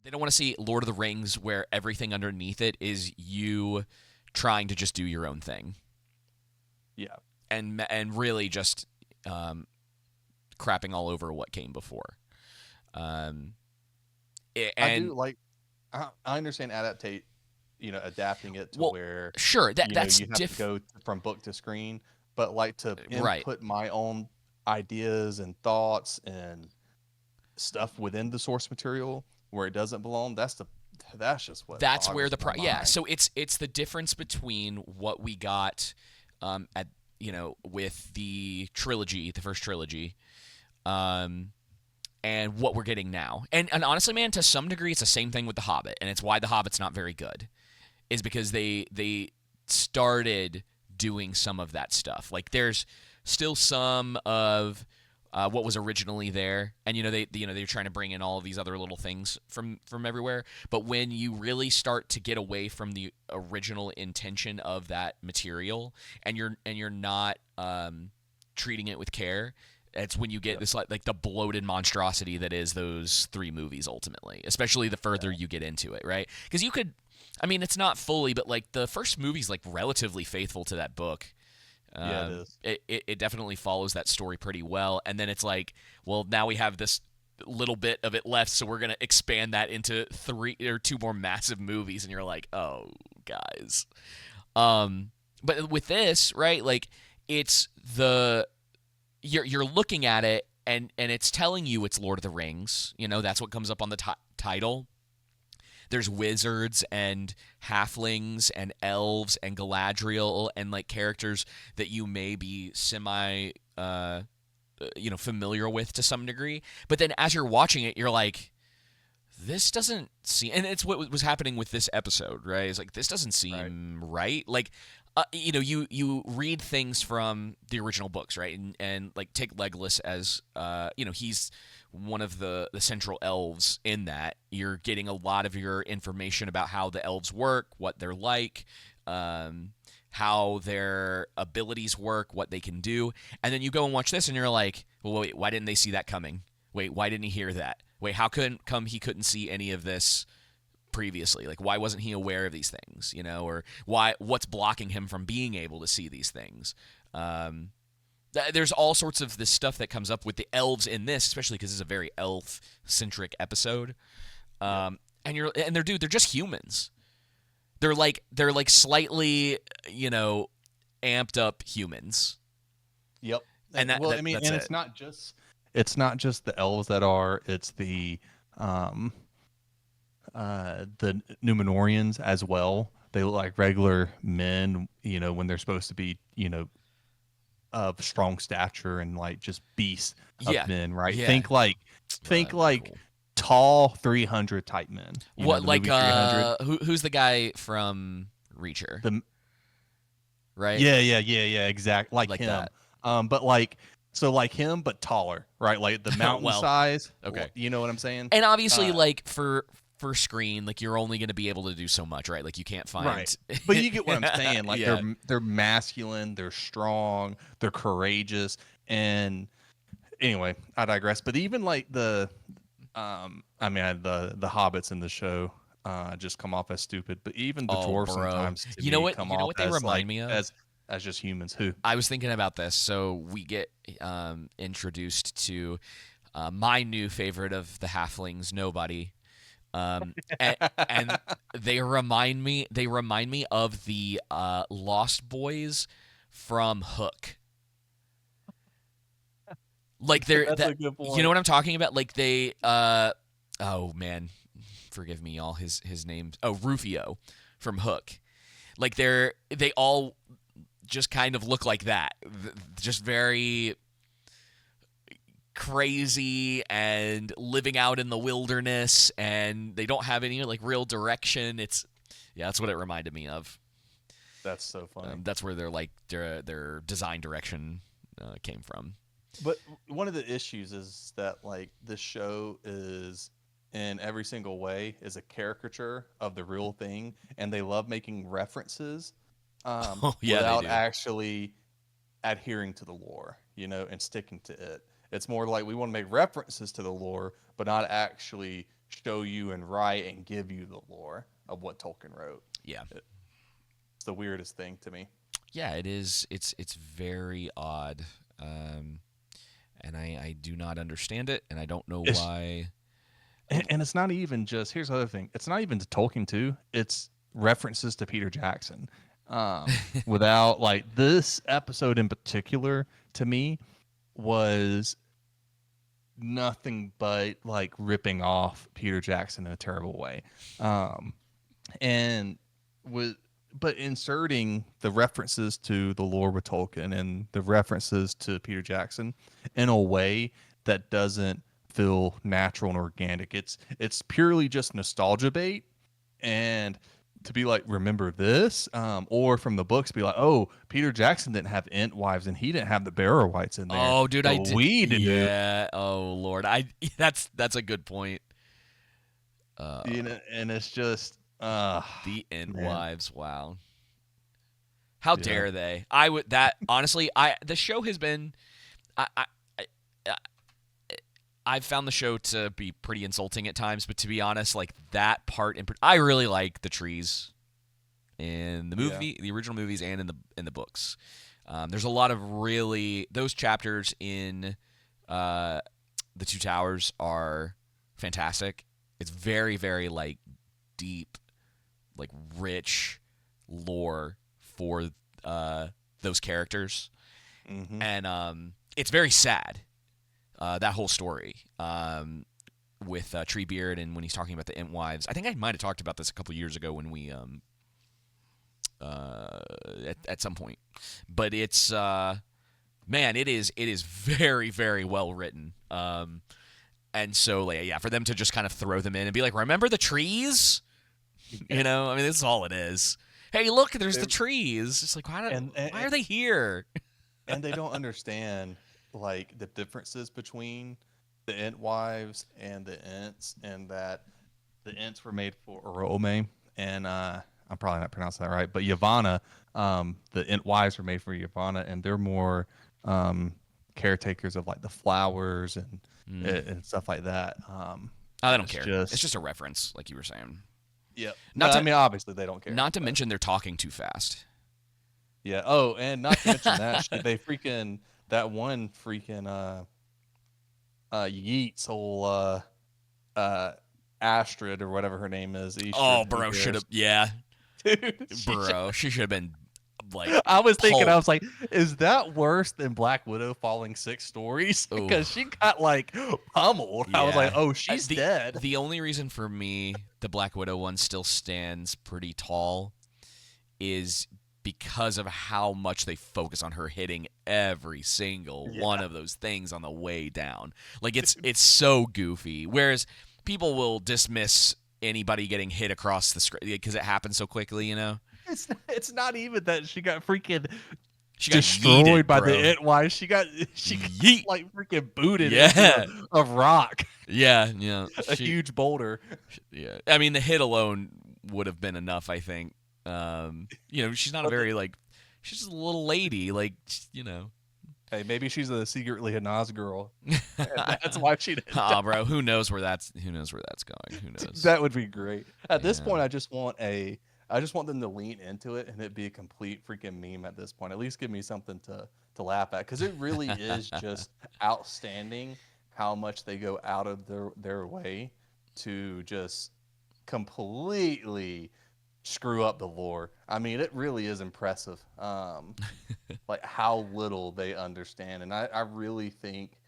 They don't want to see Lord of the Rings where everything underneath it is you trying to just do your own thing Yeah, and really just um, crapping all over what came before. Um, I and do like. I understand adapting it to well, where sure, that's you have to go from book to screen, but like to right. input my own ideas and thoughts and stuff within the source material where it doesn't belong. That's just what That's where boggles my yeah. mind. So it's the difference between what we got at with the trilogy, the first trilogy, um, and what we're getting now. And honestly, man, to some degree, it's the same thing with the Hobbit, and it's why the Hobbit's not very good, is because they started doing some of that stuff. Like there's still some of what was originally there, and they're trying to bring in all of these other little things from everywhere. But when you really start to get away from the original intention of that material, and you're not treating it with care, it's when you get Yep. this like the bloated monstrosity that is those three movies ultimately, especially the further you get into it, right? Because you could, I mean, it's not fully, but like the first movie's like relatively faithful to that book. Yeah, it is. It definitely follows that story pretty well, and then it's like, well, now we have this little bit of it left, so we're gonna expand that into three or two more massive movies, and you're like, oh, guys. Um, but with this, right, like it's the you're looking at it and it's telling you it's Lord of the Rings. That's what comes up on the title. There's wizards and halflings and elves and Galadriel and like characters that you may be semi familiar with to some degree. But then as you're watching it, you're like, this doesn't seem, and it's what was happening with this episode, right? It's like this doesn't Right. seem right. Like, you read things from the original books, right? And like take Legolas as, he's one of the central elves in that. You're getting a lot of your information about how the elves work, what they're like, how their abilities work, what they can do, and then you go and watch this, and you're like, well, wait, why didn't they see that coming? Wait, why didn't he hear that? Wait, how come he couldn't see any of this previously? Like, why wasn't he aware of these things? Or what's blocking him from being able to see these things? There's all sorts of this stuff that comes up with the elves in this, especially because it's a very elf centric episode. Yep. They're just humans. They're like slightly, amped up humans, Yep. and Well, I mean, that's and it. it's not just the elves that are. It's um the Numenorians as well. They look like regular men, when they're supposed to be, of strong stature and like just beasts of Yeah, men, right? yeah. Think Very like cool. tall 300 type men. What The like movie 300. who's the guy from Reacher, The right? yeah, exact like Like him. that. But like so like him but taller, right? Like the mountain Well, size. okay. You know what I'm saying? And obviously, Uh, like for screen, like you're only going to be able to do so much, right? Like you can't right. find. But you get what I'm saying. Like Yeah. they're masculine, they're strong, they're courageous, and anyway, I digress. But even like the hobbits in the show just come off as stupid. But even the Oh, dwarves bro. sometimes to You know me what? come You know off what they as remind like me of? as just humans. Who? I was thinking about this. So we get introduced to my new favorite of the halflings, Nobody. And, and they remind me. They remind me of the Lost Boys from Hook. Like they're That's that. a good You know point. what I'm talking about? Like they. Oh man, forgive me, all his names. Oh, Rufio from Hook. Like they all just kind of look like that. Just very crazy and living out in the wilderness, and they don't have any like real direction. It's yeah, that's what it reminded me of. That's so funny. That's where their design direction came from. But one of the issues is that like this show is in every single way is a caricature of the real thing, and they love making references Oh yeah, they without do. actually adhering to the lore, and sticking to it. It's more like we want to make references to the lore, but not actually show you and write and give you the lore of what Tolkien wrote. Yeah. It's the weirdest thing to me. Yeah, it is. It's very odd, and I do not understand it, and I don't know It's, why. and it's not even just, here's the other thing. It's not even to Tolkien too. It's references to Peter Jackson. Without like this episode in particular to me was nothing but like ripping off Peter Jackson in a terrible way. And with but inserting the references to the lore with Tolkien and the references to Peter Jackson in a way that doesn't feel natural and organic. It's purely just nostalgia bait, and to be like, remember this, or from the books, be like, oh, Peter Jackson didn't have Ent wives and he didn't have the Bearer Whites in there. Oh, dude, I But did. we do. Yeah. Oh, Lord, I. That's a good point. And it's just, The Ent man. wives. Wow. How Yeah. dare they? I would that honestly. I the show has been. I I've found the show to be pretty insulting at times, but to be honest, like that part I really like the trees in the movie, the original movies, and in the books. There's a lot of really those chapters in the Two Towers are fantastic. It's very very like deep, like rich lore for those characters, Mm-hmm. and it's very sad. That whole story with Treebeard and when he's talking about the Ent wives. I think I might have talked about this a couple years ago when we at some point. But it's man, it is very very well written. And so like, yeah, for them to just kind of throw them in and be like, remember the trees? You know, I mean, this is all it is. Hey, look, there's the trees. It's like, why are they here? And they don't understand like the differences between the Ent wives and the Ents, and that the Ents were made for Orome, and I'm probably not pronouncing that right, but Yavanna, the Ent wives were made for Yavanna, and they're more caretakers of like the flowers and stuff like that. They don't it's care. just- It's just a reference, like you were saying. Yep. Not No, to- I mean, obviously they don't care. Not to but- mention they're talking too fast. Yeah. Oh, and not to mention that shit, they freaking that one freaking Yeats whole Astrid or whatever her name is. Oh, Eastrid, bro, who should have. cares? Yeah, Dude, bro, she should have been like. I was thinking, pulp. I was like, is that worse than Black Widow falling 6 stories? Ooh. Because she got like pummeled. I was like, Yeah. oh, she's dead. The only reason for me the Black Widow one still stands pretty tall is because of how much they focus on her hitting every single one of those things on the way down. Like it's so goofy. Whereas people will dismiss anybody getting hit across the screen because it happens so quickly, you know. It's not even that she got freaking She got destroyed yeeted, by bro. the Ent wives. She got Yeet. like freaking booted Yeah. into a rock, Yeah. a huge boulder. Yeah. I mean, the hit alone would have been enough, I think. You know, she's not a very like. She's just a little lady, like, you know. Hey, maybe she's a secretly a Nas girl. And that's why she didn't. Ah, bro, who knows where that's going? Who knows? That would be great. At this Yeah. point, I just want them to lean into it and it be a complete freaking meme at this point. At least give me something to laugh at, because it really is just outstanding how much they go out of their way to just completely screw up the lore. I mean, it really is impressive. Like how little they understand, and I really think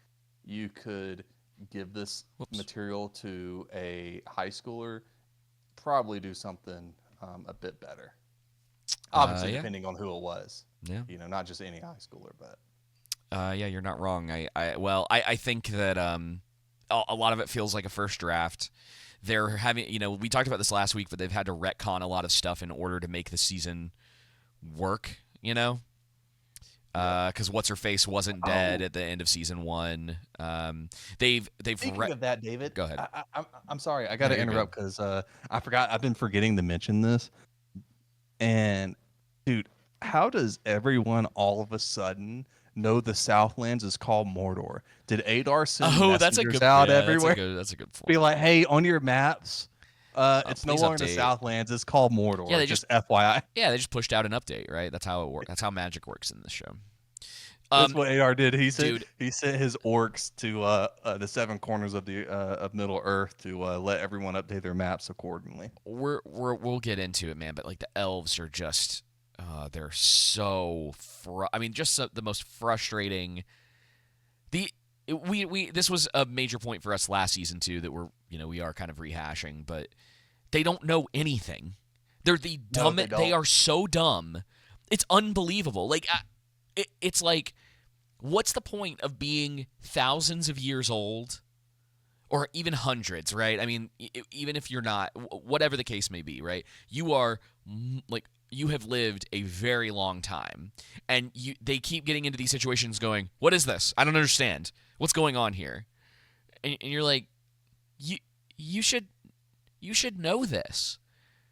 you could give this material to a high schooler, probably do something a bit better. Obviously, yeah. depending on who it was. Yeah. You know, not just any high schooler, but Yeah, you're not wrong. I think that a lot of it feels like a first draft. They're having, you know, we talked about this last week, but they've had to retcon a lot of stuff in order to make the season work, you know? Because what's her face wasn't dead at the end of season 1. They've speaking of that, David, Go ahead. I'm sorry, I got to No, you're interrupt because I forgot. I've been forgetting to mention this. And dude, how does everyone all of a sudden No, the Southlands is called Mordor. Did Adar send Oh, that's a messengers good. out Yeah, everywhere? that's a good Be point. like, hey, on your maps, it's no Please longer the update. Southlands. It's called Yeah, Mordor. Just FYI. they just pushed out an update, right? That's how it works. That's how magic works in this show. That's Um, what Adar did. dude, He sent his orcs to the seven corners of the of Middle Earth to let everyone update their maps accordingly. we'll get into it, man. But like the elves are just, they're so. I mean, just the most frustrating. The we this was a major point for us last season too that we are kind of rehashing, but they don't know anything. They're the No, dumb. they They don't. are so dumb. It's unbelievable. Like it's like, what's the point of being thousands of years old, or even hundreds, right? I mean, even if you're not, whatever the case may be, right? You are like, you have lived a very long time, and they keep getting into these situations, going, "What is this? I don't understand. What's going on here?" And you're like, you you should know this.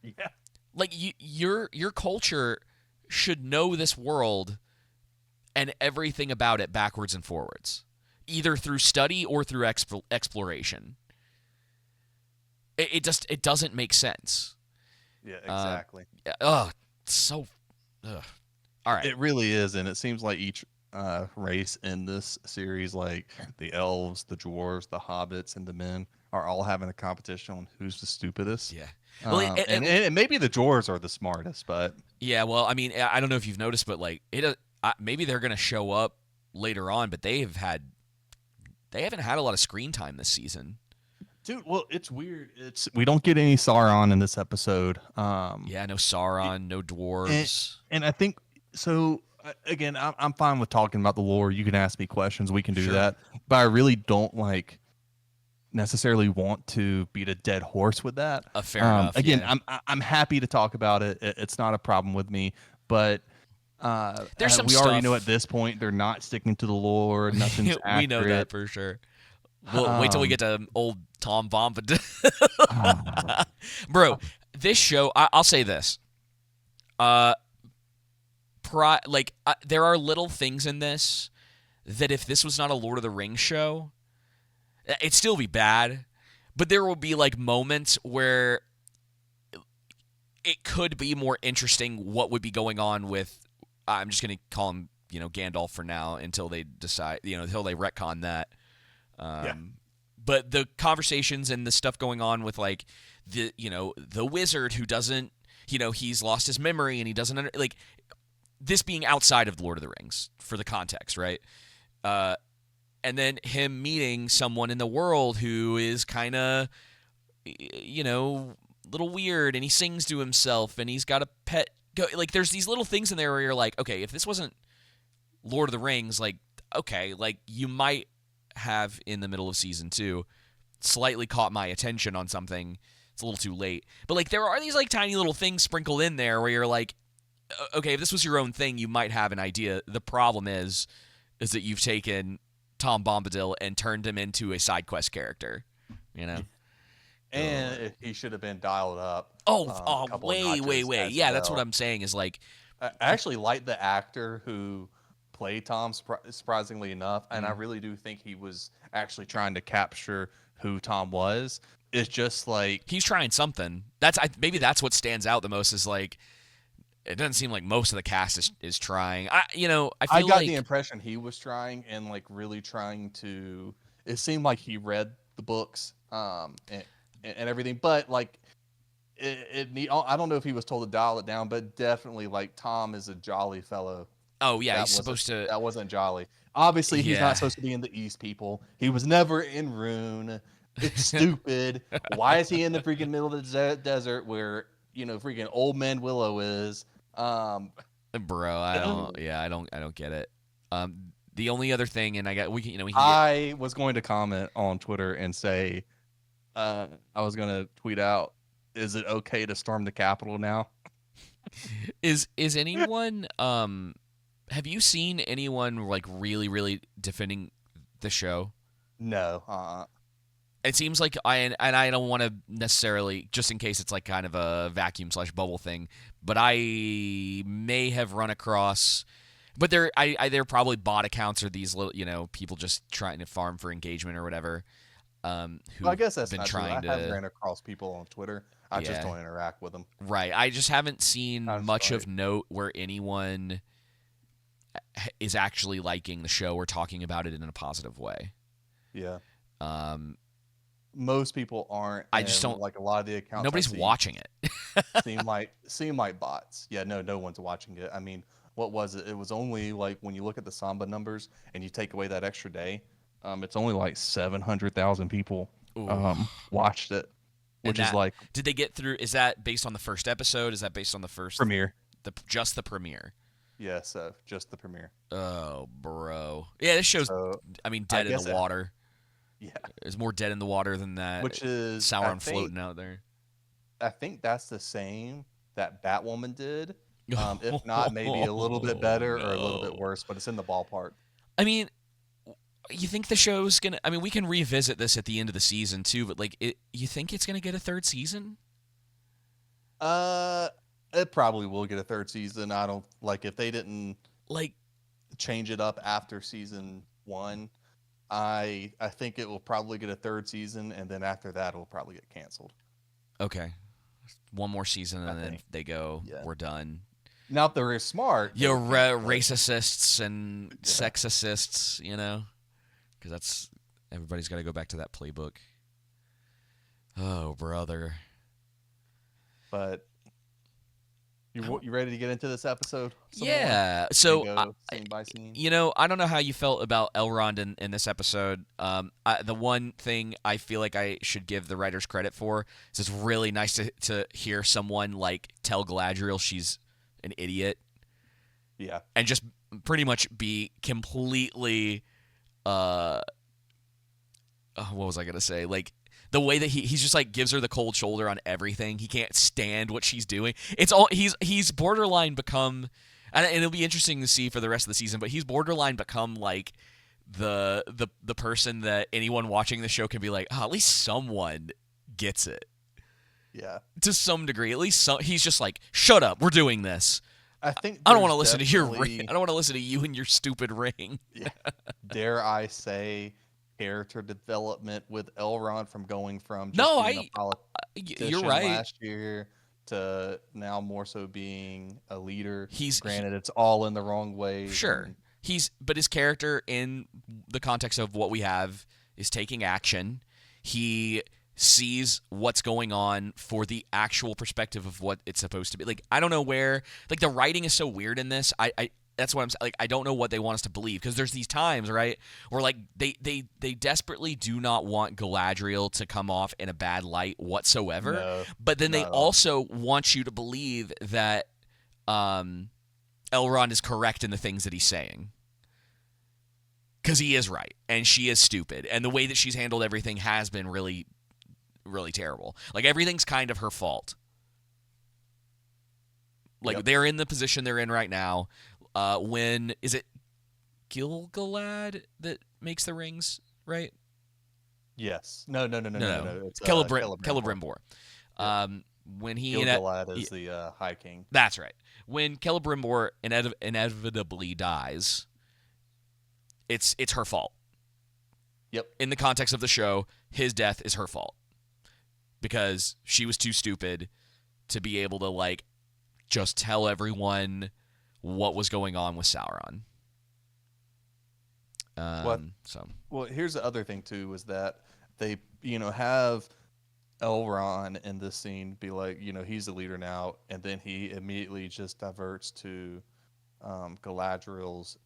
Yeah. Like your culture should know this world and everything about it backwards and forwards, either through study or through exploration. It doesn't make sense. Yeah, exactly. So. Ugh. All right. It really is, and it seems like each race in this series, like the elves, the dwarves, the hobbits, and the men, are all having a competition on who's the stupidest. Yeah. Well, And maybe the dwarves are the smartest, but yeah. Well, I mean, I don't know if you've noticed, but like maybe they're gonna show up later on, but they haven't had a lot of screen time this season. dude, well, it's weird. We don't get any Sauron in this episode. Yeah, no Sauron, no dwarves. And I think so. Again, I'm fine with talking about the lore. You can ask me questions. We can do Sure. that. But I really don't necessarily want to beat a dead horse with that. Fair enough. Again, yeah. I'm happy to talk about it. It's not a problem with me. But There's some we already stuff- know at this point they're not sticking to the lore. Nothing's accurate. We know that for sure. We'll wait till we get to old Tom Bombadil. Bro, this show, I'll say this. There are little things in this that if this was not a Lord of the Rings show, it'd still be bad. But there will be like moments where it could be more interesting what would be going on with, I'm just going to call him, Gandalf for now until they decide, until they retcon that. Yeah. But the conversations and the stuff going on with like the wizard who doesn't, he's lost his memory and he doesn't this being outside of the Lord of the Rings for the context, right? And then him meeting someone in the world who is kind of, little weird, and he sings to himself, and he's got a pet. Like, there's these little things in there where you're like, okay, if this wasn't Lord of the Rings, like, okay, like you might have in the middle of season 2 slightly caught my attention on something. It's a little too late, but like there are these like tiny little things sprinkled in there where you're like, okay, if this was your own thing, you might have an idea. The problem is that you've taken Tom Bombadil and turned him into a side quest character, And he should have been dialed up. Oh, a couple of way. notches Yeah, as that's what well. I'm saying is like, I actually like the actor who played Tom, surprisingly enough, and Mm-hmm. I really do think he was actually trying to capture who Tom was. It's just like he's trying something. Maybe that's what stands out the most is like, it doesn't seem like most of the cast is trying. I feel I got like the impression he was trying and like really trying to. It seemed like he read the books, and everything, but like I don't know if he was told to dial it down, but definitely like Tom is a jolly fellow. oh yeah, That he's wasn't- supposed to. That wasn't jolly. Obviously, he's Yeah. not supposed to be in the East, people. He was never in Rune. It's stupid. Why is he in the freaking middle of the desert where freaking old man Willow is? Bro, I don't get it. The only other thing, and we can get, I was going to comment on Twitter and say, I was going to tweet out, "Is it okay to storm the Capitol now?" is anyone have you seen anyone like really defending the show? No. It seems like I don't want to necessarily, just in case it's like kind of a vacuum/bubble thing, but I may have run across, But they're probably bot accounts or these little, people just trying to farm for engagement or whatever. Well, I Who've guess that's been not true. I trying have to, ran across people on Twitter. I just yeah, don't interact with them. right. I just haven't seen I'm much sorry. of note where anyone is actually liking the show or talking about it in a positive way. Yeah. Um, Most people aren't, I just and don't. like a lot of the accounts I Nobody's see watching it. seem like bots. Yeah, no one's watching it. I mean, what was it? It was only like when you look at the Samba numbers and you take away that extra day, it's only like 700,000 people Ooh. watched it, And which is like did they get through? Is that based on the first episode? Is that based on the first premiere. just the premiere? Yeah, so just the premiere. Oh, bro. Yeah, this show's, So I mean, I dead in guess the water. yeah, There's more dead in the water than that. which is Sauron floating out there. I think that's the same that Batwoman did. If not, maybe a little bit better or a little bit No. worse, but it's in the ballpark. I mean, you think the show's gonna? I mean, we can revisit this at the end of the season too, but like, you think it's gonna get a third season? It probably will get a third season. I don't like if they didn't Like, change it up after season 1. I think it will probably get a third season, and then after that, it will probably get canceled. okay, one more season, and I then think. they go, Yeah. we're done. Now, if they're smart, they Yo, would cancel it. race assists and Yeah. sex assists, because that's everybody's got to go back to that playbook. Oh, brother. But you ready to get into this episode? some more? Yeah. And So, go scene by scene. I don't know how you felt about Elrond in this episode. The one thing I feel like I should give the writers credit for is it's really nice to hear someone like tell Galadriel she's an idiot Yeah, and just pretty much be completely what was I gonna say? Like the way that he's just like gives her the cold shoulder on everything. He can't stand what she's doing. It's all he's borderline become, and it'll be interesting to see for the rest of the season. But he's borderline become like the person that anyone watching the show can be like, oh, at least someone gets it yeah. to some degree. At least he's just like, shut up, we're doing this. I think I don't want to there's listen to your definitely- ring. I don't want to listen to you and your stupid ring. Yeah. Dare I say, character development with Elrond from going from just being a politician You're right. last year to now more so being a leader. He's Granted, it's all in the wrong way. Sure. But his character in the context of what we have is taking action. He sees what's going on for the actual perspective of what it's supposed to be. Like, I don't know where, like, the writing is so weird in this. That's what I'm like. I don't know what they want us to believe because there's these times, right, where like they desperately do not want Galadriel to come off in a bad light whatsoever. No, but then they not at all. also want you to believe that Elrond is correct in the things that he's saying. Because he is right, and she is stupid, and the way that she's handled everything has been really, really terrible. Like, everything's kind of her fault. Like, Yep. they're in the position they're in right now. When is it Gil-galad that makes the rings, right? Yes. No. It's Celebrimbor. When he Gil-galad is the High King. That's right. When Celebrimbor inevitably dies, it's her fault. Yep. In the context of the show, his death is her fault because she was too stupid to be able to like just tell everyone what was going on with Sauron. Well, here's the other thing too is that they have Elrond in this scene be like he's the leader now, and then he immediately just diverts to Galadriel's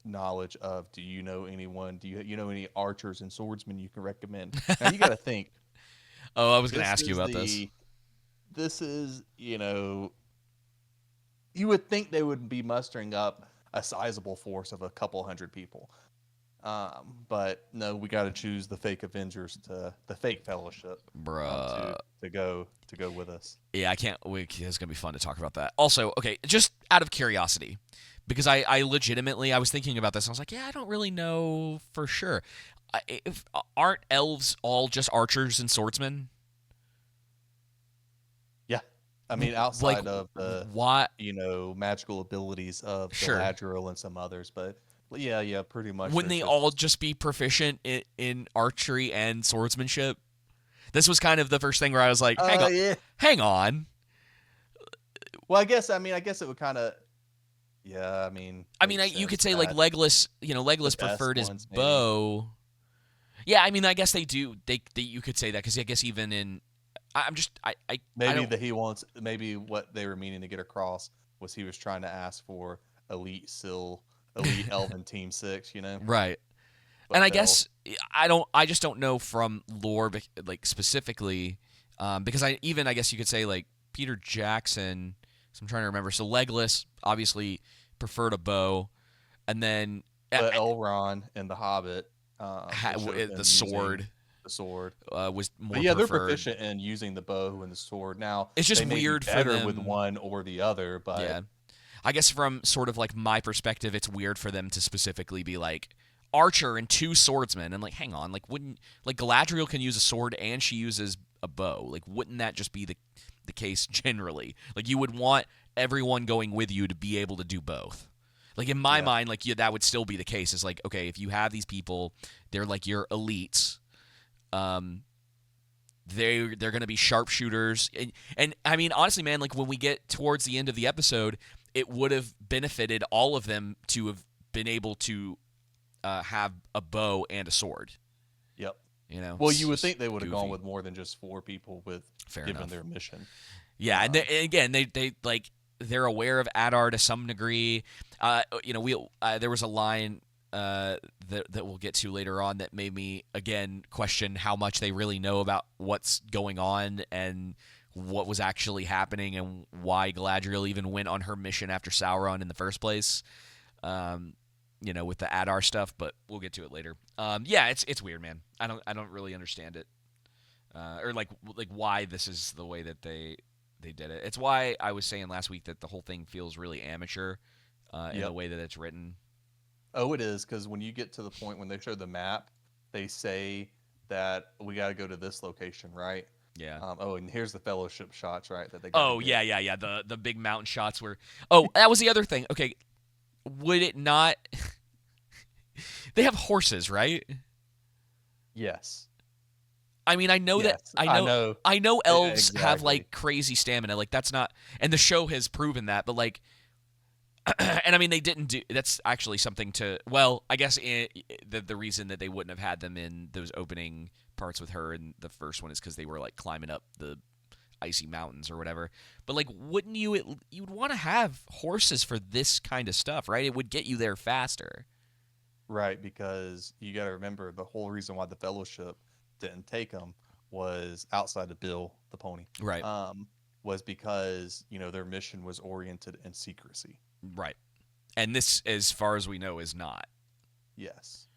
knowledge of do you know anyone, do you know any archers and swordsmen you can recommend. Now you got to think. I was going to ask you about this. This is you would think they would be mustering up a sizable force of a couple hundred people. But no, we got to choose the fake Avengers the fake Fellowship, Bruh. to go with us. Yeah, I can't wait. It's going to be fun to talk about that. Also, okay, just out of curiosity, because I legitimately, I was thinking about this, and I was like, yeah, I don't really know for sure. Aren't elves all just archers and swordsmen? Yeah. I mean, Like, outside of the, why? magical abilities of Sure. Galadriel and some others, but yeah, pretty much. Wouldn't There's they just all just be proficient in archery and swordsmanship? This was kind of the first thing where I was like, yeah. hang on. Well, I guess it would kind of, yeah. I mean, I mean, makes you could sense say like that Legolas, the Legolas best preferred his ones maybe. bow. Yeah, I mean, I guess they do. They you could say that because I guess even in, I'm just I Maybe don't. that he wants. Maybe what they were meaning to get across was he was trying to ask for elite elven team six. Right. And But I failed. guess I don't. I just don't know from lore, like specifically, because I guess you could say like Peter Jackson. So I'm trying to remember. So Legolas obviously preferred a bow, and then But Elrond and the Hobbit, they showed the them using sword the sword. was But more yeah, they're preferred. proficient in using the bow and the sword. Now It's just they may be weird for better with them. one or the other, Yeah, but I guess from sort of like my perspective, it's weird for them to specifically be like archer and two swordsmen, and like, hang on, like wouldn't like Galadriel can use a sword and she uses a bow? Like, wouldn't that just be the case generally? Like, you would want everyone going with you to be able to do both. Like in my yeah, mind, like yeah, that would still be the case. Is like, okay, if you have these people, they're like your elites. Um, they're going to be sharpshooters, and I mean honestly, man, like when we get towards the end of the episode, it would have benefited all of them to have been able to have a bow and a sword. yep. Well, It's you would just think they would have gone goofy. with more than just four people with Fair given enough. their mission. Yeah, and, Um, and again, they like they're aware of Adar to some degree. We there was a line that we'll get to later on that made me again question how much they really know about what's going on and what was actually happening and why Galadriel even went on her mission after Sauron in the first place. Um, with the Adar stuff, but we'll get to it later. Yeah, it's weird, man. I don't really understand it, or like why this is the way that they did it. It's why I was saying last week that the whole thing feels really amateur in the yep. way that it's written. Oh, it is because when you get to the point when they show the map, they say that we got to go to this location, right? Yeah. Oh, and here's the fellowship shots, right? That they got to Oh get. yeah. The big mountain shots were. Oh, that was the other thing. Okay, would it not? They have horses, right? Yes. I mean, I know that Yes. I know. I know elves have Exactly. like crazy stamina. Like that's not, and the show has proven that. But like, and I mean, they didn't do. That's actually something to. Well, I guess the reason that they wouldn't have had them in those opening parts with her in the first one is because they were like climbing up the icy mountains or whatever. But like, wouldn't you'd want to have horses for this kind of stuff, right? It would get you there faster. Right, because you got to remember the whole reason why the fellowship didn't take them was outside of Bill the pony. Right. Was because their mission was oriented in secrecy. Right. And this, as far as we know, is not. Yes.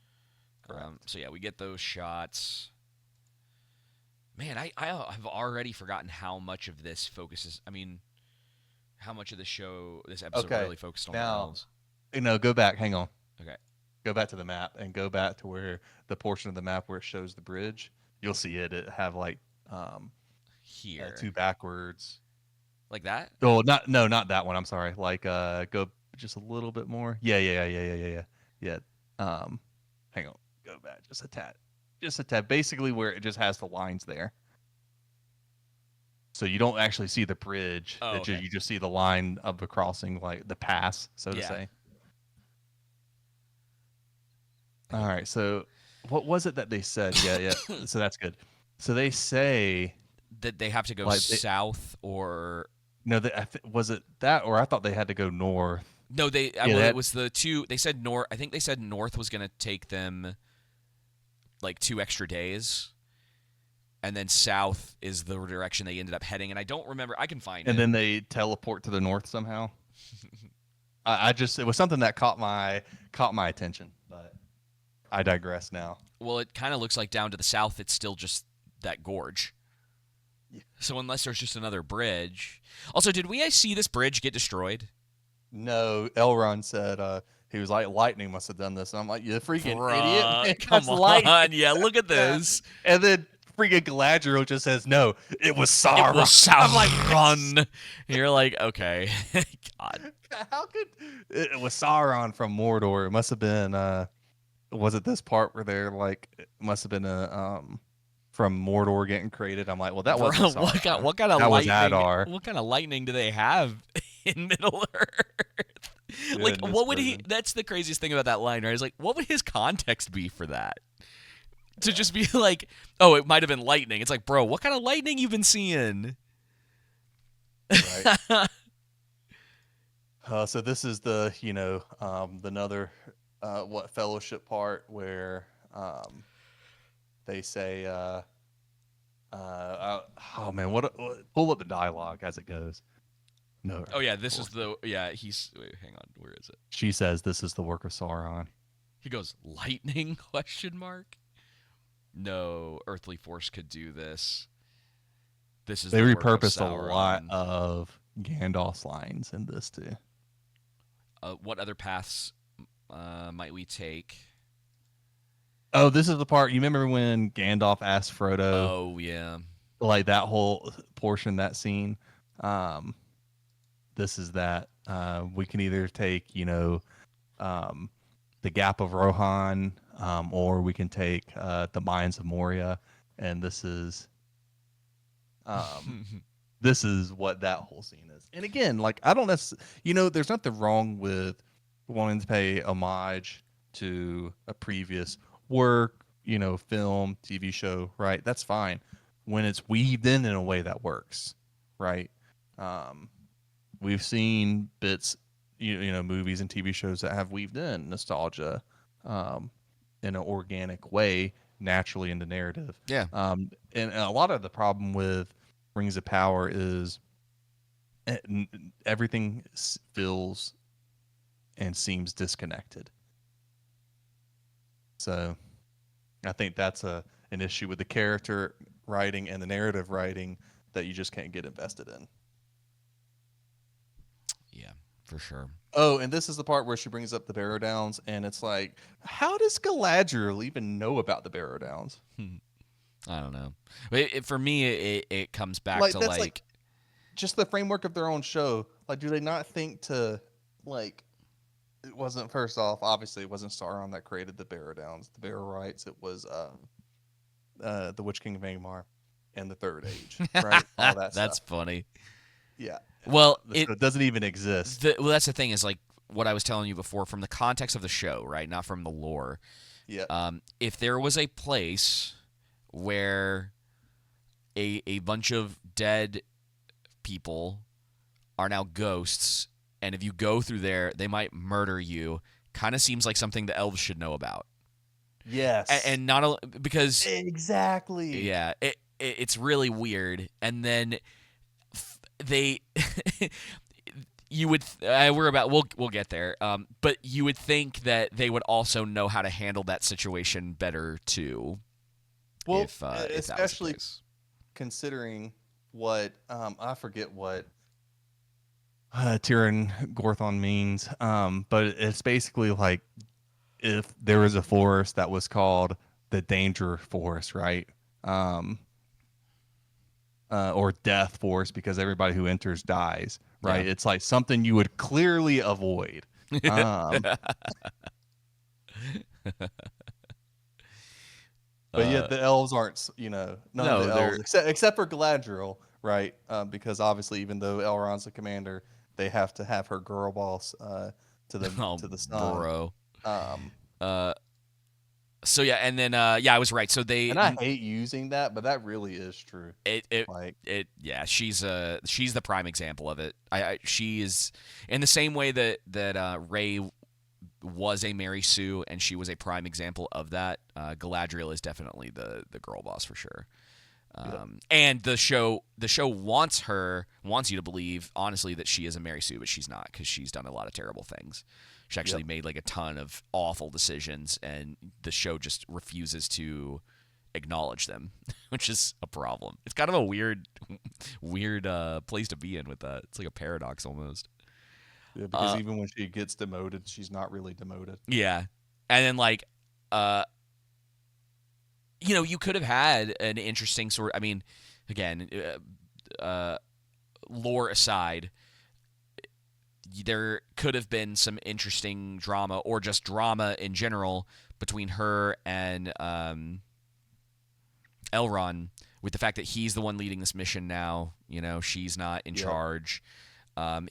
Correct. So yeah, we get those shots. Man, I have already forgotten how much of this focuses. I mean, how much of the show, this episode, Okay. really focused on the Now, elves. go back. Hang on. Okay. Go back to the map and go back to where the portion of the map where it shows the bridge. You'll see it have like Here. two backwards. Like that? Oh, not that one. I'm sorry. Like go just a little bit more. Yeah. Hang on. Go back just a tad. Just a tad. Basically where it just has the lines there. So you don't actually see the bridge. Oh, okay. You just see the line of the crossing, like the pass, so to Yeah. say. All right. So what was it that they said? Yeah. So that's good. So they say That they have to go like south or. no, was it that, or I thought they had to go north. No, they. Yeah, Well, that, it was the two. They said north. I think they said north was going to take them like 2 extra days. And then south is the direction they ended up heading. And I don't remember. I can find and it. then they teleport to the north somehow. I just, it was something that caught my attention, but I digress now. Well, it kind of looks like down to the south, it's still just that gorge. Yeah. So unless there's just another bridge. Also, did we see this bridge get destroyed? No, Elrond said he was like, lightning must have done this. And I'm like, you freaking Bruh, idiot! come That's lightning. on. Yeah, look at this. And then freaking Galadriel just says, "No, it was It was Sauron." I'm like, Sauron. You're like, okay, God. how could it was Sauron from Mordor? It must have been. Was it this part where they're like, it must have been from Mordor getting created? I'm like, well, that Bro, wasn't Sauron. what kind of That was lightning? Adar. What kind of lightning do they have in Middle Earth? Like, Goodness what would he? gracious. That's the craziest thing about that line, right? Is like, what would his context be for that? To just be like, oh, it might have been lightning. It's like, bro, what kind of lightning you been seeing? Right. So this is the the another what fellowship part where they say oh man what pull up the dialogue as it goes. No. Oh yeah, this is the He's wait, hang on, where is it? She says this is the work of Sauron. He goes, lightning? Question mark. No earthly force could do this. This is They the work of repurposed a lot Sauron. of Gandalf's lines in this too. What other paths might we take? Oh, this is the part you remember when Gandalf asked Frodo, Oh yeah. like that whole portion, that scene. This is that. We can either take, the Gap of Rohan, or we can take the Mines of Moria, and this is what that whole scene is. And again, like I don't necessarily, there's nothing wrong with wanting to pay homage to a previous work, film, TV show, right? That's fine when it's weaved in a way that works, right? We've seen bits, movies and TV shows that have weaved in nostalgia in an organic way, naturally in the narrative. Yeah. And a lot of the problem with Rings of Power is everything feels and seems disconnected. So I think that's an issue with the character writing and the narrative writing that you just can't get invested in. Yeah, for sure. Oh, and this is the part where she brings up the Barrow Downs, and it's like, how does Galadriel even know about the Barrow Downs? I don't know. But for me, it comes back Like to that's like just the framework of their own show. Like, do they not think to like? It wasn't, first off, obviously it wasn't Sauron that created the Barrow Downs, the Barrow Rights. It was the Witch King of Angmar and the Third Age, right? All that That's stuff. funny. Yeah. Well, It doesn't even exist. That's the thing is like what I was telling you before from the context of the show, right? Not from the lore. Yeah. If there was a place where a bunch of dead people are now ghosts, and if you go through there, they might murder you. Kind of seems like something the elves should know about. Yes. And not because exactly. yeah, it's really weird. And then they you would we'll get there. But you would think that they would also know how to handle that situation better too. Well, if that was the especially case. considering what I forget what Tyrion Gorthon means, but it's basically like if there was a forest that was called the Danger Forest, right? Or Death Forest, because everybody who enters dies, right? Yeah. It's like something you would clearly avoid. But yet the elves aren't, none of the elves, except for Galadriel, right? Because obviously, even though Elrond's the commander, they have to have her girl boss to the sun. Bro. So yeah, and then I was right. So they and I hate using that, but that really is true. She's the prime example of it. She is in the same way that Rey was a Mary Sue, and she was a prime example of that. Galadriel is definitely the girl boss for sure. And the show wants you to believe honestly that she is a Mary Sue, but she's not, because she's done a lot of terrible things. She actually made like a ton of awful decisions, and the show just refuses to acknowledge them, which is a problem. It's kind of a weird place to be in with that. It's like a paradox almost. Yeah, because even when she gets demoted, she's not really demoted. Yeah, and then like You could have had an interesting sort. I mean, again, lore aside, there could have been some interesting drama or just drama in general between her and Elrond, with the fact that he's the one leading this mission now. She's not in Yep. charge.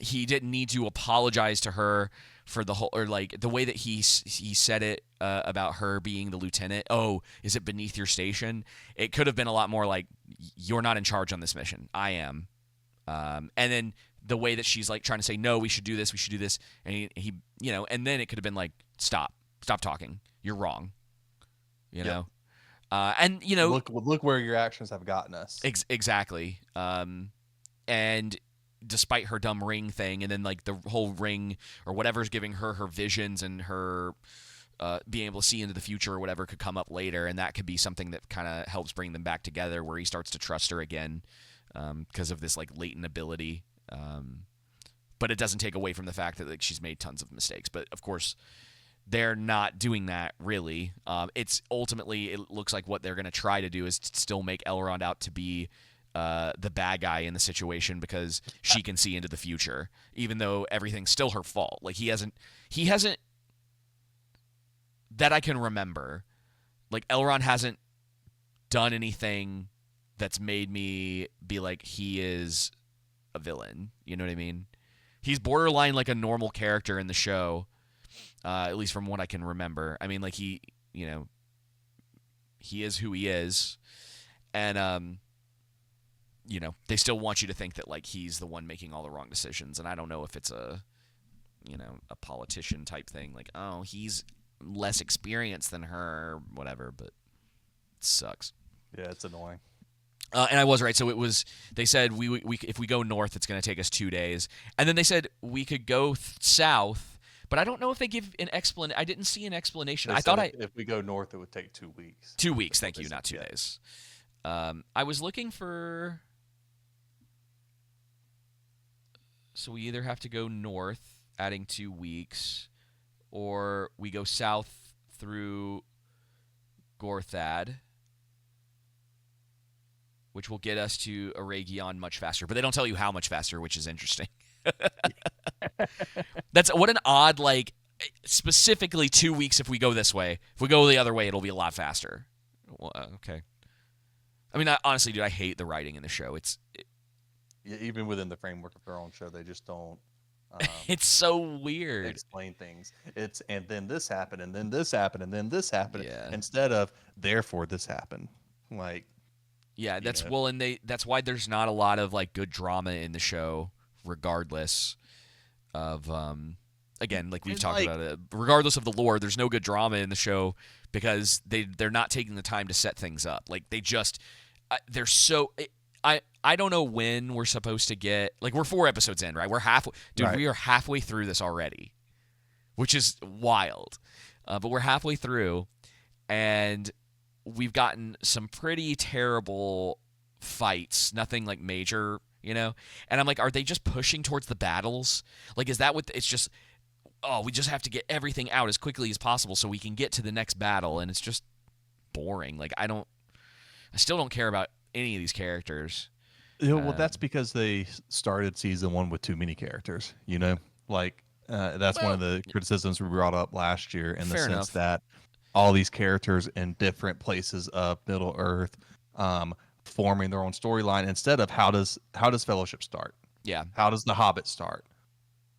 He didn't need to apologize to her for the whole, or like the way that he said it about her being the lieutenant. Oh, is it beneath your station? It could have been a lot more like, you're not in charge on this mission. I am. And then the way that she's like trying to say, no, we should do this, and he and then it could have been like, stop talking. You're wrong. You Yep. know. And Look where your actions have gotten us. exactly. And despite her dumb ring thing, and then like the whole ring or whatever's giving her visions and her being able to see into the future or whatever could come up later, and that could be something that kind of helps bring them back together, where he starts to trust her again because of this like latent ability. But it doesn't take away from the fact that like she's made tons of mistakes. But of course, they're not doing that really. It's ultimately, it looks like what they're going to try to do is still make Elrond out to be the bad guy in the situation, because she can see into the future, even though everything's still her fault. Like he hasn't that I can remember. Like Elrond hasn't done anything that's made me be like, he is a villain. You know what I mean? He's borderline like a normal character in the show, at least from what I can remember. I mean, like he is who he is, and they still want you to think that like he's the one making all the wrong decisions. And I don't know if it's a politician type thing, like, oh, he's less experienced than her, or whatever. But it sucks. Yeah, it's annoying. And I was right. So it was. They said we if we go north, it's going to take us 2 days, and then they said we could go south. But I don't know if they give an explanation. I didn't see an explanation. They I thought said if we go north, it would take 2 weeks. 2 weeks. That's what Thank you, they not said. 2 Yeah. days. I was looking for. So we either have to go north, adding 2 weeks, or we go south through Gorthad, which will get us to Aragion much faster. But they don't tell you how much faster, which is interesting. That's what an odd, like, specifically 2 weeks if we go this way. If we go the other way, it'll be a lot faster. Well, okay. I mean, honestly, dude, I hate the writing in the show. Yeah, even within the framework of their own show, they just don't It's so weird. explain things. It's and then this happened, and then this happened, and then this happened. Yeah. Instead of therefore this happened. Like, Yeah, that's know. well, and that's why there's not a lot of like good drama in the show, regardless of again, like we've And, talked like- about it. Regardless of the lore, there's no good drama in the show because they're not taking the time to set things up. Like they just they're so. I don't know when we're supposed to get, like, we're 4 episodes in, right? We're halfway, dude. Right. We are halfway through this already, which is wild. But we're halfway through, and we've gotten some pretty terrible fights. Nothing like major, And I'm like, are they just pushing towards the battles? Like, is that what it's just? Oh, we just have to get everything out as quickly as possible so we can get to the next battle, and it's just boring. Like, I still don't care about any of these characters. well, that's because they started season 1 with too many characters. Like that's one of the criticisms we brought up last year, in the Fair sense enough. that all these characters in different places of Middle Earth, forming their own storyline, instead of how does Fellowship start? Yeah. How does the Hobbit start?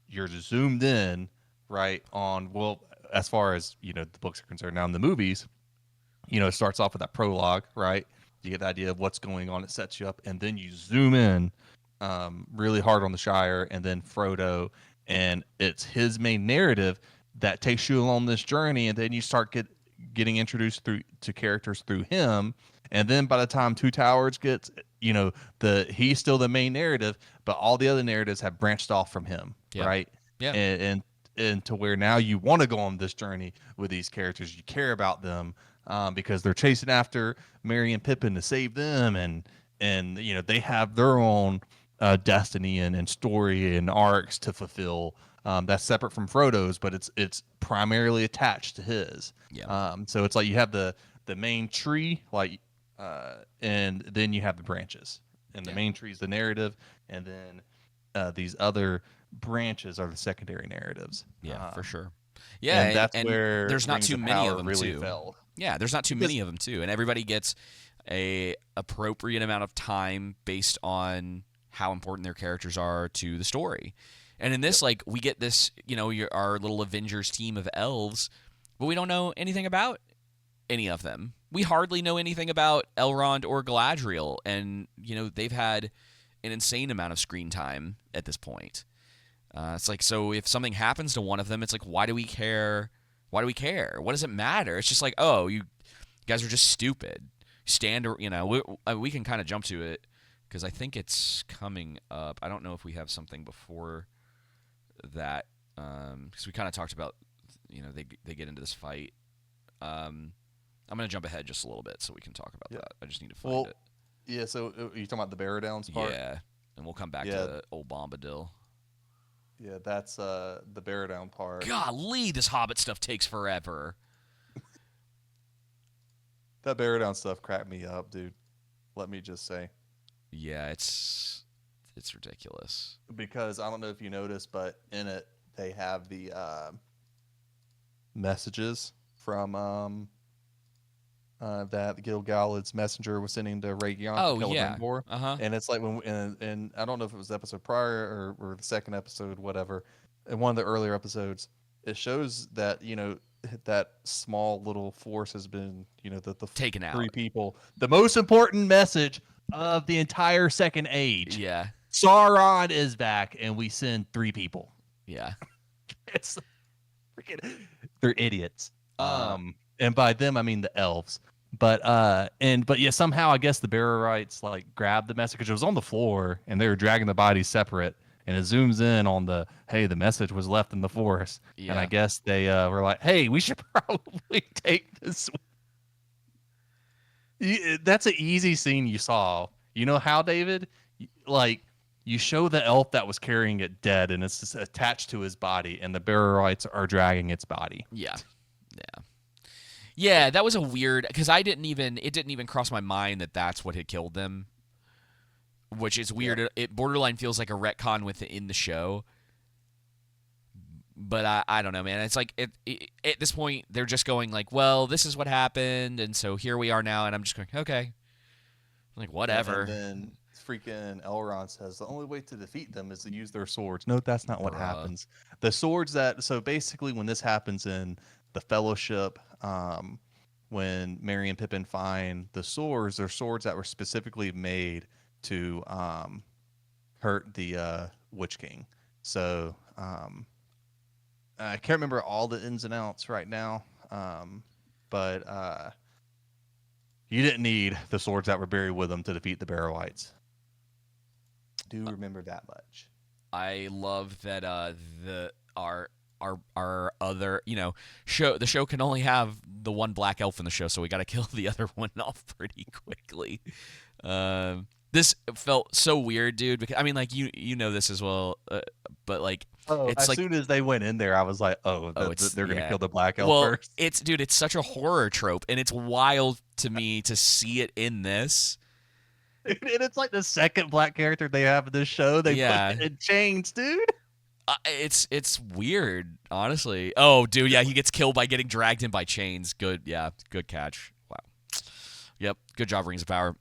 You're zoomed in right on, well, as far as the books are concerned. Now in the movies, it starts off with that prologue, right? You get the idea of what's going on. It sets you up, and then you zoom in really hard on the Shire, and then Frodo, and it's his main narrative that takes you along this journey, and then you start getting introduced to characters through him, and then by the time Two Towers gets, he's still the main narrative, but all the other narratives have branched off from him, Yeah. right? Yeah. And to where now you want to go on this journey with these characters, you care about them. Because they're chasing after Merry and Pippin to save them, and they have their own destiny and story and arcs to fulfill. That's separate from Frodo's, but it's primarily attached to his. Yeah. So it's like you have the the main tree, like, and then you have the branches. And the Yeah. main tree is the narrative, and then these other branches are the secondary narratives. Yeah, for sure. Yeah, And that's and where there's not Rings too of many of Power them really too. fell. Yeah, there's not too Because many of them too, and everybody gets a appropriate amount of time based on how important their characters are to the story. And in this, Yep. like, we get this, our little Avengers team of elves, but we don't know anything about any of them. We hardly know anything about Elrond or Galadriel, and they've had an insane amount of screen time at this point. It's like, so if something happens to one of them, it's like, why do we care? Why do we care? What does it matter? It's just like, oh, you guys are just stupid. We can kind of jump to it because I think it's coming up. I don't know if we have something before that because we kind of talked about, they get into this fight. I'm gonna jump ahead just a little bit so we can talk about that. I just need to find it. Yeah. So you talking about the Bear Downs part? Yeah, and we'll come back to old Bombadil. Yeah, that's the Bear Down part. Golly, this Hobbit stuff takes forever. That Bear Down stuff cracked me up, dude. Let me just say. Yeah, it's ridiculous. Because I don't know if you noticed, but in it they have the messages from that Gil-galad's messenger was sending to Rhaegon. Oh yeah, and it's like and I don't know if it was the episode prior or the second episode, whatever. In one of the earlier episodes, it shows that that small little force has been the taken out. 3 people. The most important message of the entire Second Age. Yeah, Sauron is back, and we send 3 people. Yeah, It's freaking. They're idiots. And by them I mean the elves. But yeah, somehow I guess the Barrerites like grabbed the message because it was on the floor and they were dragging the bodies separate, and it zooms in on the message was left in the forest. Yeah. And I guess they were like, hey, we should probably take this. That's an easy scene you saw. You know how, David? Like, you show the elf that was carrying it dead, and it's just attached to his body, and the Barrerites are dragging its body. Yeah, that was a weird, because it didn't even cross my mind that that's what had killed them, which is weird. Yeah. It borderline feels like a retcon within the show, but I don't know, man. It's like at this point they're just going like, well, this is what happened, and so here we are now, and I'm just going, okay, like whatever. And then freaking Elrond says the only way to defeat them is to use their swords. No, that's not what happens. The swords so basically when this happens in the Fellowship, when Merry and Pippin find the swords, they're swords that were specifically made to hurt the Witch King. So I can't remember all the ins and outs right now, but you didn't need the swords that were buried with them to defeat the Barrow-wights. Do remember that much. I love that our other, the show can only have the one black elf in the show, so we got to kill the other one off pretty quickly. This felt so weird, dude, because I mean, like, you know this as well, but like, as soon as they went in there, I was like, they're gonna kill the black elf first. It's such a horror trope, and it's wild to me to see it in this. And it's like the second black character they have in this show. They put it in chains, dude. It's weird, honestly. Oh, dude, yeah, he gets killed by getting dragged in by chains. Good, yeah, good catch. Wow. Yep, good job, Rings of Power.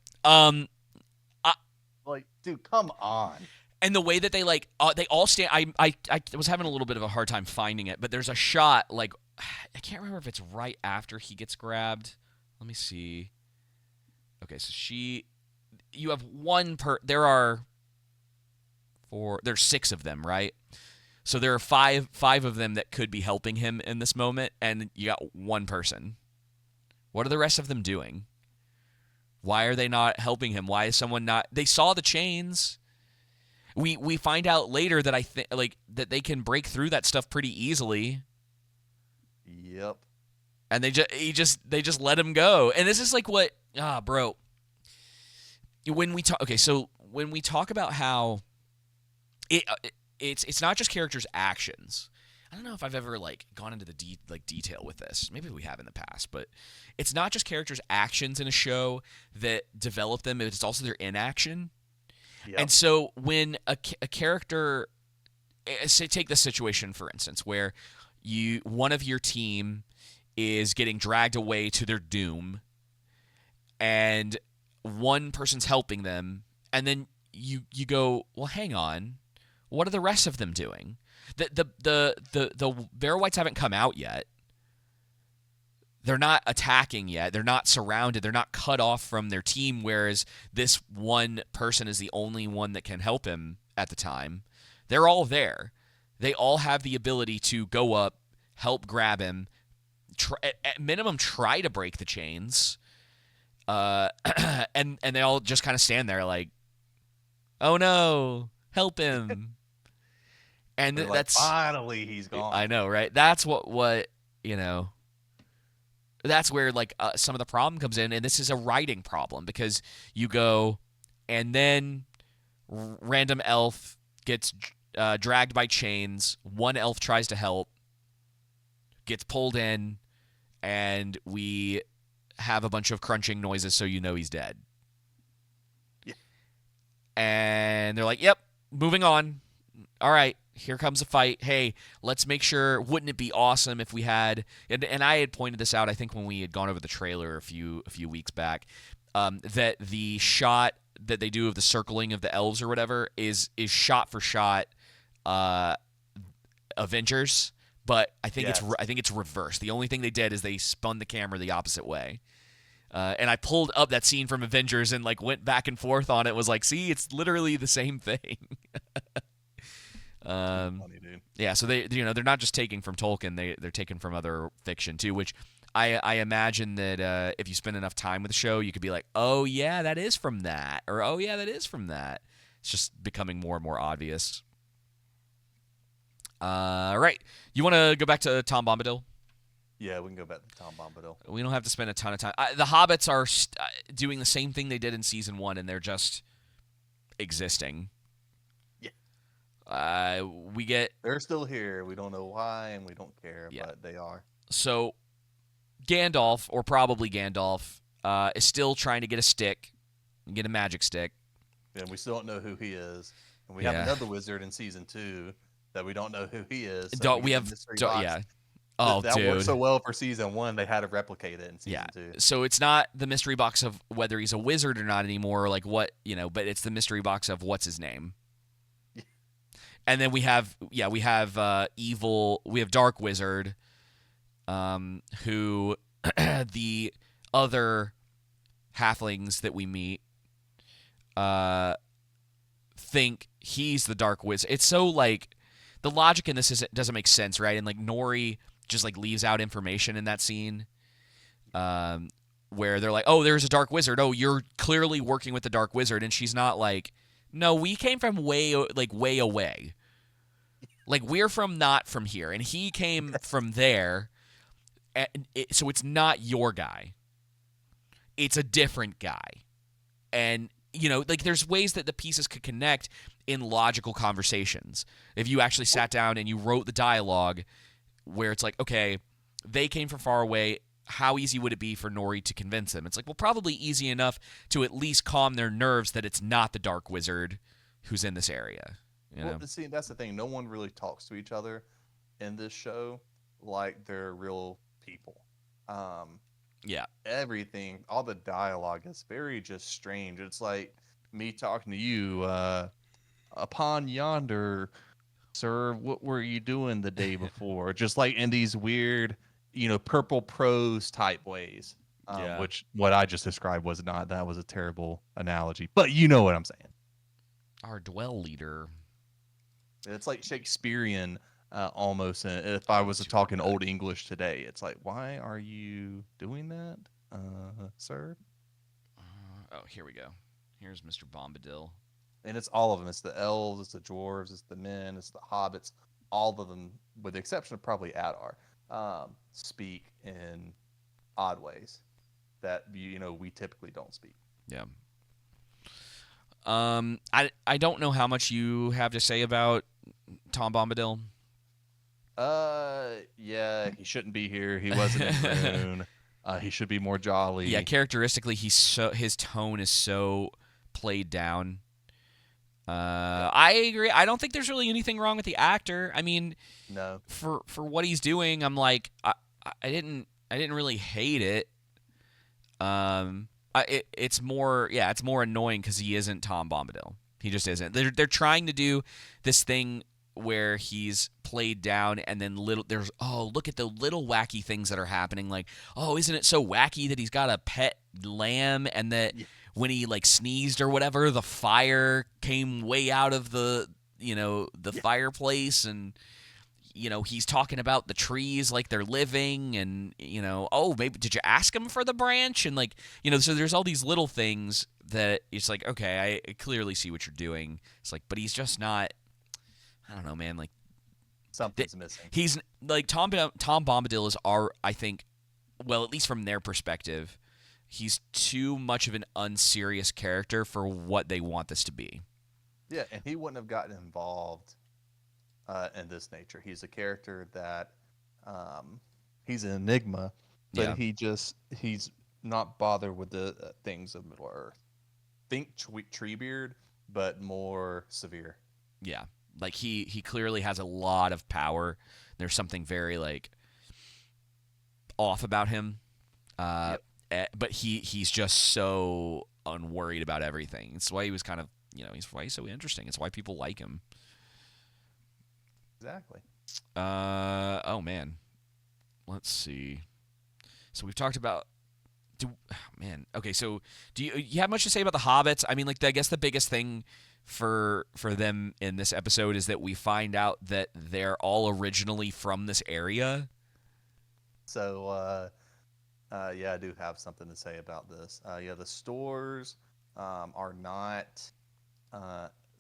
Dude, come on. And the way that they they all stand. I was having a little bit of a hard time finding it, but there's a shot I can't remember if it's right after he gets grabbed. Let me see. Okay, so you have there's 6 of them, right? So there are five of them that could be helping him in this moment, and you got one person. What are the rest of them doing? Why are they not helping him? Why is someone not? They saw the chains. We find out later that that they can break through that stuff pretty easily. Yep. And they just let him go. And this is like what bro. When we talk about how it's not just characters' actions. I don't know if I've ever like gone into the detail with this. Maybe we have in the past, but it's not just characters' actions in a show that develop them; it's also their inaction. And Yep. so when a character, say, take this situation for instance, where one of your team is getting dragged away to their doom, and one person's helping them, and then you go, well, hang on, what are the rest of them doing? The Bear Whites haven't come out yet. They're not attacking yet. They're not surrounded. They're not cut off from their team, whereas this one person is the only one that can help him at the time. They're all there. They all have the ability to go up, help grab him, at minimum try to break the chains, and they all just kind of stand there like, oh no, help him. And They're like, that's, finally he's gone. I know, right? That's what you know. That's where like some of the problem comes in, and this is a writing problem because you go, and then random elf gets dragged by chains. One elf tries to help, gets pulled in, and we have a bunch of crunching noises, so you know he's dead. Yeah. And they're like, "Yep, moving on. All right, here comes a fight. Hey, let's make sure. Wouldn't it be awesome if we had?" And I had pointed this out, I think, when we had gone over the trailer a few weeks back, that the shot that they do of the circling of the elves or whatever is shot for shot Avengers, but I think Yes. it's reversed. The only thing they did is they spun the camera the opposite way. And I pulled up that scene from Avengers and like went back and forth on it. Was like, see, it's literally the same thing. Funny, dude. Yeah, so they're not just taking from Tolkien; they're taking from other fiction too. Which I imagine that if you spend enough time with the show, you could be like, oh yeah, that is from that, or oh yeah, that is from that. It's just becoming more and more obvious. Right, you want to go back to Tom Bombadil? Yeah, we can go back to Tom Bombadil. We don't have to spend a ton of time. The Hobbits are doing the same thing they did in season 1, and they're just existing. We get They're still here. We don't know why, and we don't care, Yeah. but they are. so Gandalf, or probably Gandalf, is still trying to get a stick, get a magic stick. And we still don't know who he is. And we have Yeah. another wizard in season 2 that we don't know who he is. So Don't we get have? the mystery box. Yeah. Oh, that dude. worked so well for season 1, they had to replicate it in season Yeah. 2. So it's not the mystery box of whether he's a wizard or not anymore, or like what, but it's the mystery box of what's his name. And then we have evil. We have Dark Wizard, who the other halflings that we meet think he's the Dark Wizard. It's so like the logic in this doesn't make sense, right? And like Nori just like leaves out information in that scene, where they're like, "Oh, there's a Dark Wizard. Oh, you're clearly working with the Dark Wizard," and she's not like, "No, we came from way away. Like we're not from here, and he came from there, and so it's not your guy. It's a different guy." And like there's ways that the pieces could connect in logical conversations. If you actually sat down and you wrote the dialogue, where it's like, okay, they came from far away. How easy would it be for Nori to convince them? It's like, well, probably easy enough to at least calm their nerves that it's not the Dark Wizard who's in this area. Well, see, that's the thing. No one really talks to each other in this show like they're real people. Yeah. Everything, all the dialogue is very just strange. It's like me talking to you, upon yonder, sir, what were you doing the day before? Just like in these weird, purple prose type ways. Yeah. Which what I just described was not. That was a terrible analogy, but you know what I'm saying. Our dwell leader. It's like Shakespearean, almost. If I was talking Old English today, it's like, why are you doing that, sir? Oh, here we go. Here's Mr. Bombadil. And it's all of them. It's the elves, it's the dwarves, it's the men, it's the hobbits. All of them, with the exception of probably Adar, speak in odd ways that we typically don't speak. Yeah. I don't know how much you have to say about Tom Bombadil. Yeah, he shouldn't be here. He wasn't in Rune. He should be more jolly. Yeah, characteristically, his tone is so played down. Yep. I agree. I don't think there's really anything wrong with the actor. I mean, No. for what he's doing, I'm like, I didn't really hate it. It's more, yeah, it's more annoying because he isn't Tom Bombadil. He just isn't. They're trying to do this thing where he's played down, and then look at the little wacky things that are happening. Like, oh, isn't it so wacky that he's got a pet lamb, and that Yeah. when he like sneezed or whatever, the fire came way out of the Yeah. fireplace, and he's talking about the trees like they're living, and oh, maybe did you ask him for the branch, and like so there's all these little things that it's like, okay, I clearly see what you're doing. It's like, but he's just not. I don't know, man. Like Something's missing. he's like Tom Bombadil is I think, well, at least from their perspective, he's too much of an unserious character for what they want this to be. Yeah, and he wouldn't have gotten involved in this nature. He's a character that he's an enigma, but Yeah. he's not bothered with the things of Middle Earth. Think Treebeard, but more severe. Yeah. Like he clearly has a lot of power. There's something very like off about him. Yep. But he's just so unworried about everything. It's why he was kind of, he's why he's so interesting. It's why people like him. Exactly. Oh man. Let's see. So we've talked about man. Okay, so do you have much to say about the hobbits? I mean, like I guess the biggest thing for them in this episode is that we find out that they're all originally from this area. So yeah, I do have something to say about this. Yeah, the stores are not.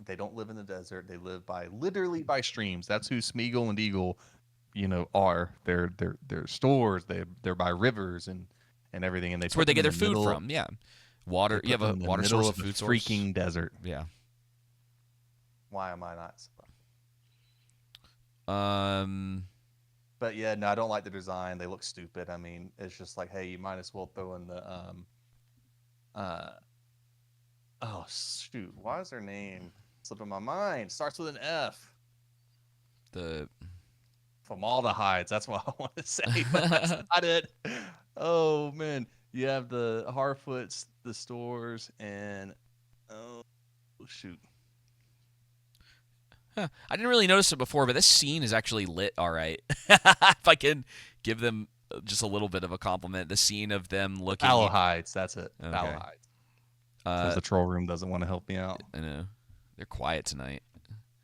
They don't live in the desert. They live literally by streams. That's who Smeagol and Eagle, are. They're stores. They're by rivers and everything. And That's where they get their food from. Yeah, water. You have a water source, a food source. Freaking desert. Yeah. Why am I not? Um. But yeah, no, I don't like the design. They look stupid. I mean, it's just like, hey, you might as well throw in the oh shoot, why is their name slipping my mind? Starts with an F. The Formaldehydes. That's what I want to say, but that's not it. Oh man, you have the Harfoots, the stores, and oh shoot. Huh. I didn't really notice it before, but this scene is actually lit all right. If I can give them just a little bit of a compliment, the scene of them looking. Allohides, that's it. Okay. Allohides. Because the troll room doesn't want to help me out. I know. They're quiet tonight.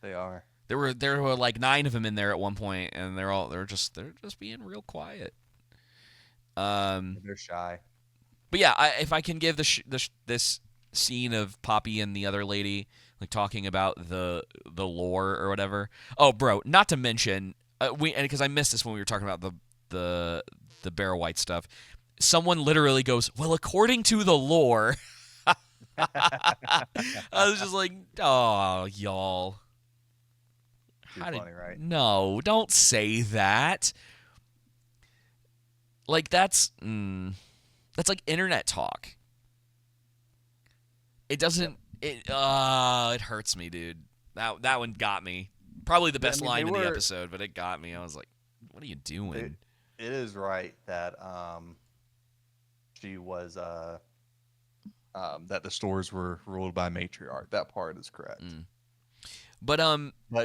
They are. There were like 9 of them in there at one point, and they're just being real quiet. They're shy. But yeah, if I can give this scene of Poppy and the other lady like talking about the lore or whatever. Oh, bro, not to mention because I missed this when we were talking about the Barrow White stuff. Someone literally goes, "Well, according to the lore." I was just like, "Oh, y'all." Too funny, right? No, don't say that. Like that's like internet talk. It doesn't. It hurts me, dude. That one got me. Probably the best line in the episode, but it got me. I was like, "What are you doing?" It is right that she was that the stores were ruled by matriarch. That part is correct. But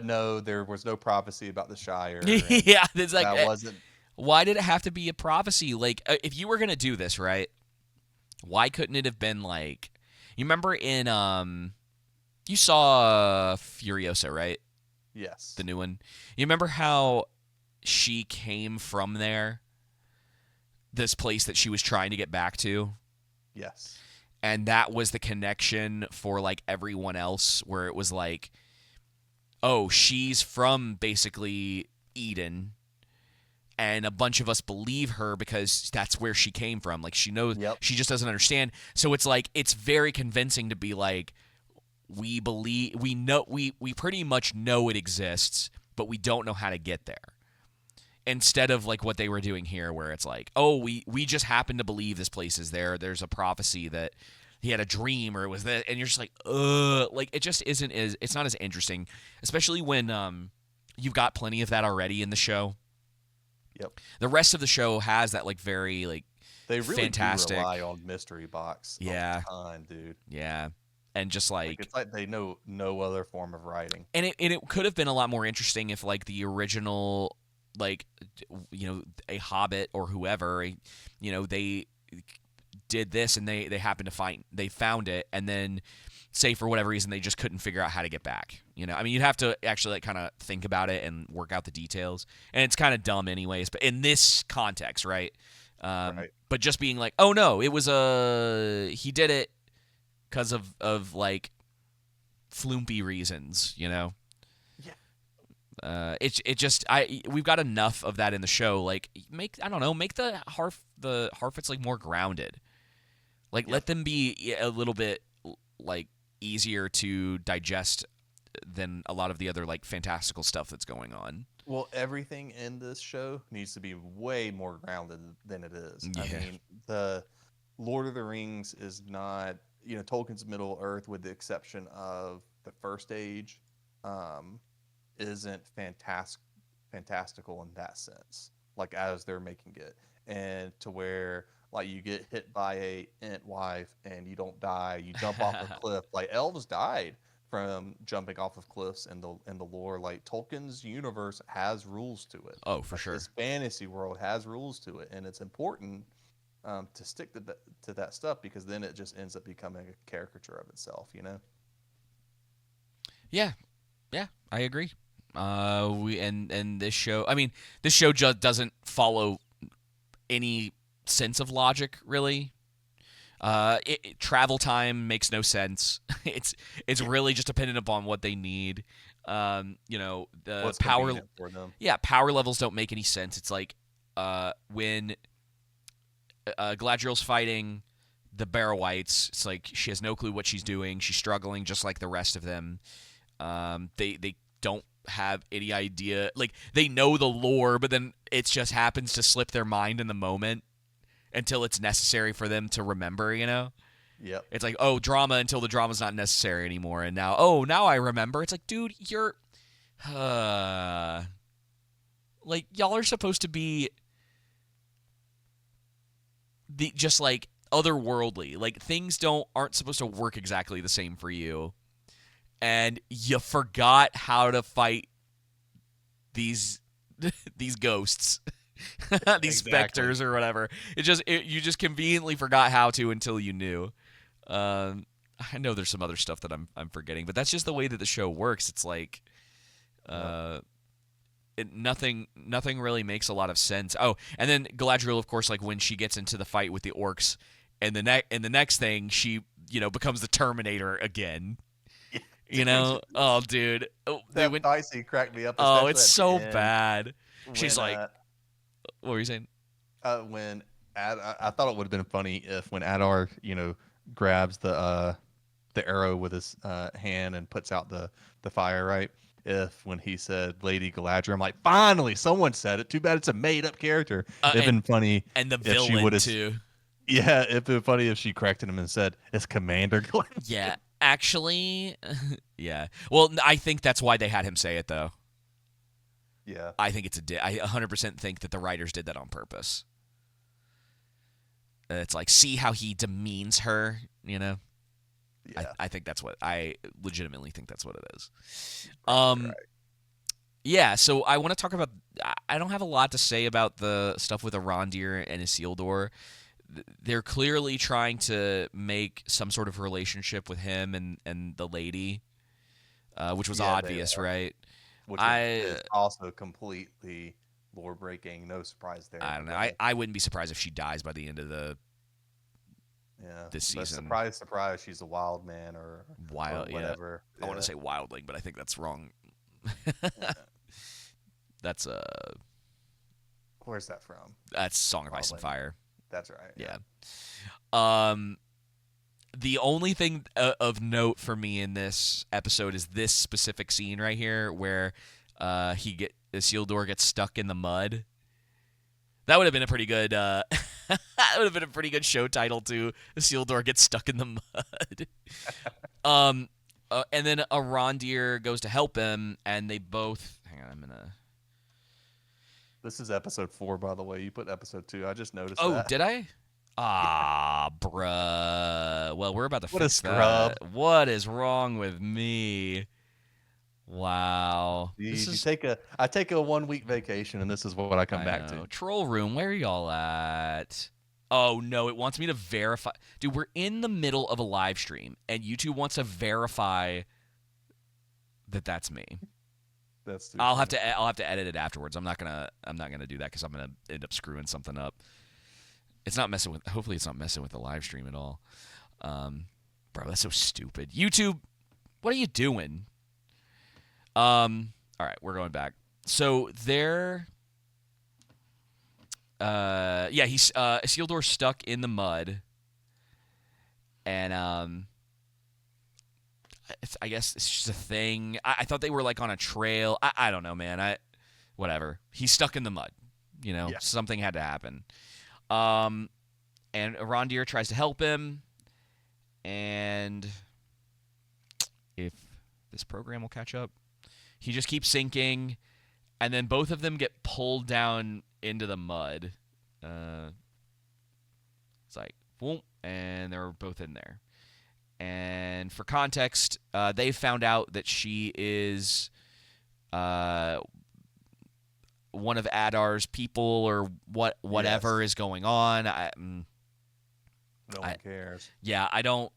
no, there was no prophecy about the Shire. Yeah, it's like that wasn't. Why did it have to be a prophecy? Like, if you were gonna do this, right? Why couldn't it have been like? You remember in you saw Furiosa, right? Yes. The new one. You remember how she came from there? This place that she was trying to get back to? Yes. And that was the connection for like everyone else, where it was like, oh, she's from basically Eden, and a bunch of us believe her because that's where she came from. Like she knows, She just doesn't understand. So it's like, it's very convincing to be like, we believe, we know, we pretty much know it exists, but we don't know how to get there. instead of like what they were doing here, where it's like, oh, we just happen to believe this place is there. There's a prophecy that he had a dream or it was that, and you're just like it just isn't as it's not as interesting, especially when you've got plenty of that already in the show. Yep. The rest of the show has that like very like They really fantastic. do rely on mystery box. Yeah. A ton, dude. Yeah. And just like It's like they know no other form of writing. and it could have been a lot more interesting if like the original like a Hobbit or whoever they did this and they happened to they found it and then say for whatever reason they just couldn't figure out how to get back. I mean, you'd have to actually like kind of think about it and work out the details, and it's kind of dumb anyways, but in this context, right? Right. But just being like, oh no, it was he did it because of like flumpy reasons, Yeah. We've got enough of that in the show. Like make the Harfoots like more grounded. Like let them be a little bit like easier to digest than a lot of the other like fantastical stuff that's going on. Well, everything in this show needs to be way more grounded than it is. Yeah. I mean, the Lord of the Rings is not, Tolkien's Middle Earth, with the exception of the First Age, isn't fantastical in that sense, like as they're making it, and to where like you get hit by a ant wife and you don't die, you jump off a cliff. Like elves died from jumping off of cliffs in the lore. Like Tolkien's universe has rules to it. Oh, for sure. This fantasy world has rules to it, and it's important to stick to that stuff, because then it just ends up becoming a caricature of itself. Yeah, I agree. And this show, I mean, this show just doesn't follow any sense of logic, really. Travel time makes no sense. It's really just dependent upon what they need. The What's power convenient for them. Yeah, power levels don't make any sense. It's like when Galadriel's fighting the Barrow-wights, it's like she has no clue what she's doing. She's struggling just like the rest of them. They don't have any idea. Like they know the lore, but then it just happens to slip their mind in the moment until it's necessary for them to remember, Yep. It's like, oh, drama until the drama's not necessary anymore. And now I remember. It's like, dude, you're like y'all are supposed to be just like otherworldly. Like things aren't supposed to work exactly the same for you. And you forgot how to fight these ghosts. These specters or whatever. You just conveniently forgot how to until you knew. I know there's some other stuff that I'm forgetting, but that's just the way that the show works. It's like nothing really makes a lot of sense. Oh, and then Galadriel, of course, like when she gets into the fight with the orcs, and the next thing she becomes the Terminator again. Oh, dude. Oh, that dicey cracked me up. Oh, it's so bad. When, she's like, what were you saying? When I thought it would have been funny if when Adar, grabs the arrow with his hand and puts out the fire, right? If when he said Lady Galadriel, I'm like, finally, someone said it. Too bad it's a made up character. It'd been funny. And the villain too. Yeah, it'd been funny if she corrected him and said it's Commander Galadriel. Yeah, actually, yeah. Well, I think that's why they had him say it, though. Yeah. I think I 100% think that the writers did that on purpose. It's like, see how he demeans her, Yeah. I think I legitimately think that's what it is. Right. Yeah, so I want to talk about, I don't have a lot to say about the stuff with Arondir and Isildur. They're clearly trying to make some sort of relationship with him and the lady, which was obvious, right? Which is also completely lore breaking. No surprise there. I don't know. I wouldn't be surprised if she dies by the end of this season. Surprise, she's a wild man or whatever. Yeah. I want to say wildling, but I think that's wrong. That's Where's that from? That's Song of Ice and Fire. That's right. Yeah. The only thing of note for me in this episode is this specific scene right here, where Isildur gets stuck in the mud, That would have been a pretty good. That would have been a pretty good show title too. Isildur gets stuck in the mud. um, and then Arondir goes to help him, and they both. Hang on, I'm gonna. This is episode 4, by the way. You put episode 2. I just noticed Oh, that. did I? Ah, bruh. Well, we're about to What a fix scrub. that. What is wrong with me? Wow. This is. I take a 1-week vacation, and this is what I come I back know. to. Troll room, where are y'all at? Oh no, it wants me to verify. Dude, we're in the middle of a live stream, and YouTube wants to verify that that's me. That's too I'll have funny. to edit it afterwards. I'm not gonna do that because I'm gonna end up screwing something up. It's not messing with. Hopefully, it's not messing with the live stream at all. Bro, that's so stupid. YouTube, what are you doing? All right, we're going back. So there. He's Isildur's stuck in the mud, and I guess it's just a thing. I thought they were like on a trail. I don't know, man. Whatever. He's stuck in the mud. Yeah. Something had to happen. And Arondir tries to help him, and if this program will catch up, he just keeps sinking, and then both of them get pulled down into the mud. It's like, boom, and they're both in there. And for context, they found out that she is one of Adar's people, or whatever is going on. No one cares. Yeah, I don't.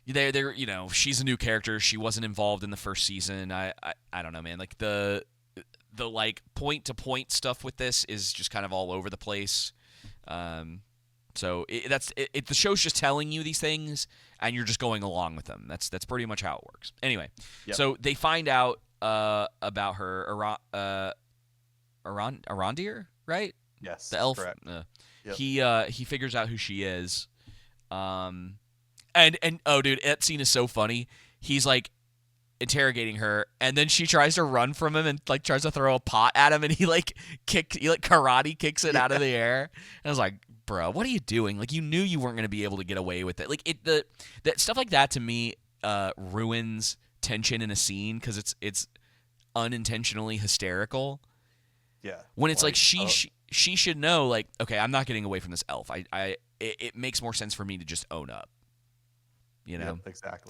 They're she's a new character. She wasn't involved in the first season. I don't know, man. Like the like point to point stuff with this is just kind of all over the place. So the show's just telling you these things, and you're just going along with them. That's pretty much how it works. Anyway, Yep. So they find out about her, Arondir, right? Yes. The elf. Correct. Yep. He figures out who she is. And oh, dude, that scene is so funny. He's like interrogating her, and then she tries to run from him and like tries to throw a pot at him, and he karate kicks it out of the air. And I was like, bro, what are you doing? Like, you knew you weren't going to be able to get away with it. Like, that stuff like that to me ruins tension in a scene because it's unintentionally hysterical. Yeah. When it's like she should know, like, okay, I'm not getting away from this elf. It makes more sense for me to just own up. Yep, exactly.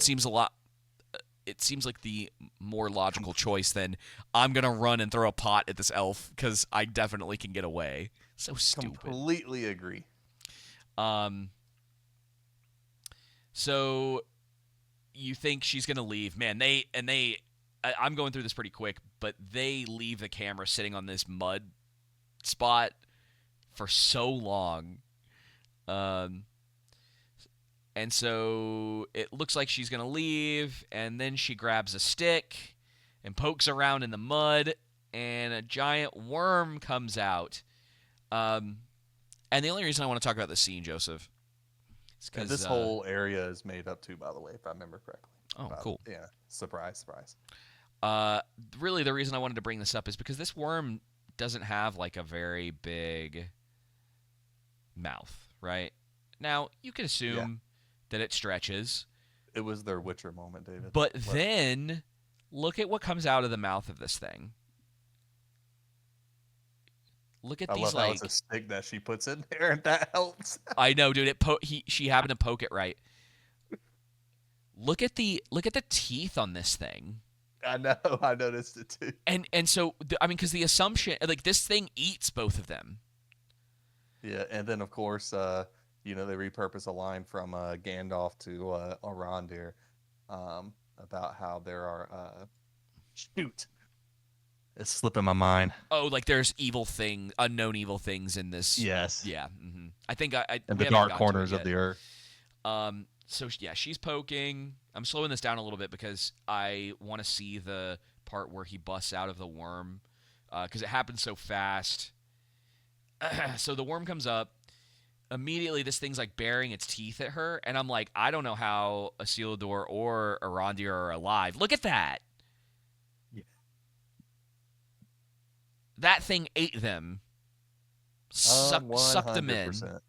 It seems like the more logical choice than I'm gonna run and throw a pot at this elf because I definitely can get away. So stupid. Completely agree. So you think she's gonna leave, man? I'm going through this pretty quick, but they leave the camera sitting on this mud spot for so long. And so it looks like she's going to leave, and then she grabs a stick and pokes around in the mud, and a giant worm comes out. And the only reason I want to talk about this scene, Joseph, is because this whole area is made up too, by the way, if I remember correctly. Oh, cool. Yeah, surprise. Really, the reason I wanted to bring this up is because this worm doesn't have like a very big mouth, right? Now, you could assume that it stretches. It was their Witcher moment, David. But then, look at what comes out of the mouth of this thing. Look at these, how it's a stick that she puts in there, and that helps. I know, dude. She happened to poke it right. Look at the teeth on this thing. I know. I noticed it too. And so, I mean, because the assumption, like, this thing eats both of them. Yeah, and then of course, they repurpose a line from Gandalf to Arondir about how there are it's slipping my mind. Oh, like there's unknown evil things in this. Yes. Yeah. Mm-hmm. I think I in the dark corners of the earth. So yeah, she's poking. I'm slowing this down a little bit because I want to see the part where he busts out of the worm because it happens so fast. So the worm comes up. Immediately, this thing's like baring its teeth at her, and I'm like, I don't know how Isildur or Arondir are alive. Look at that. Yeah. That thing ate them. sucked them in, 100%.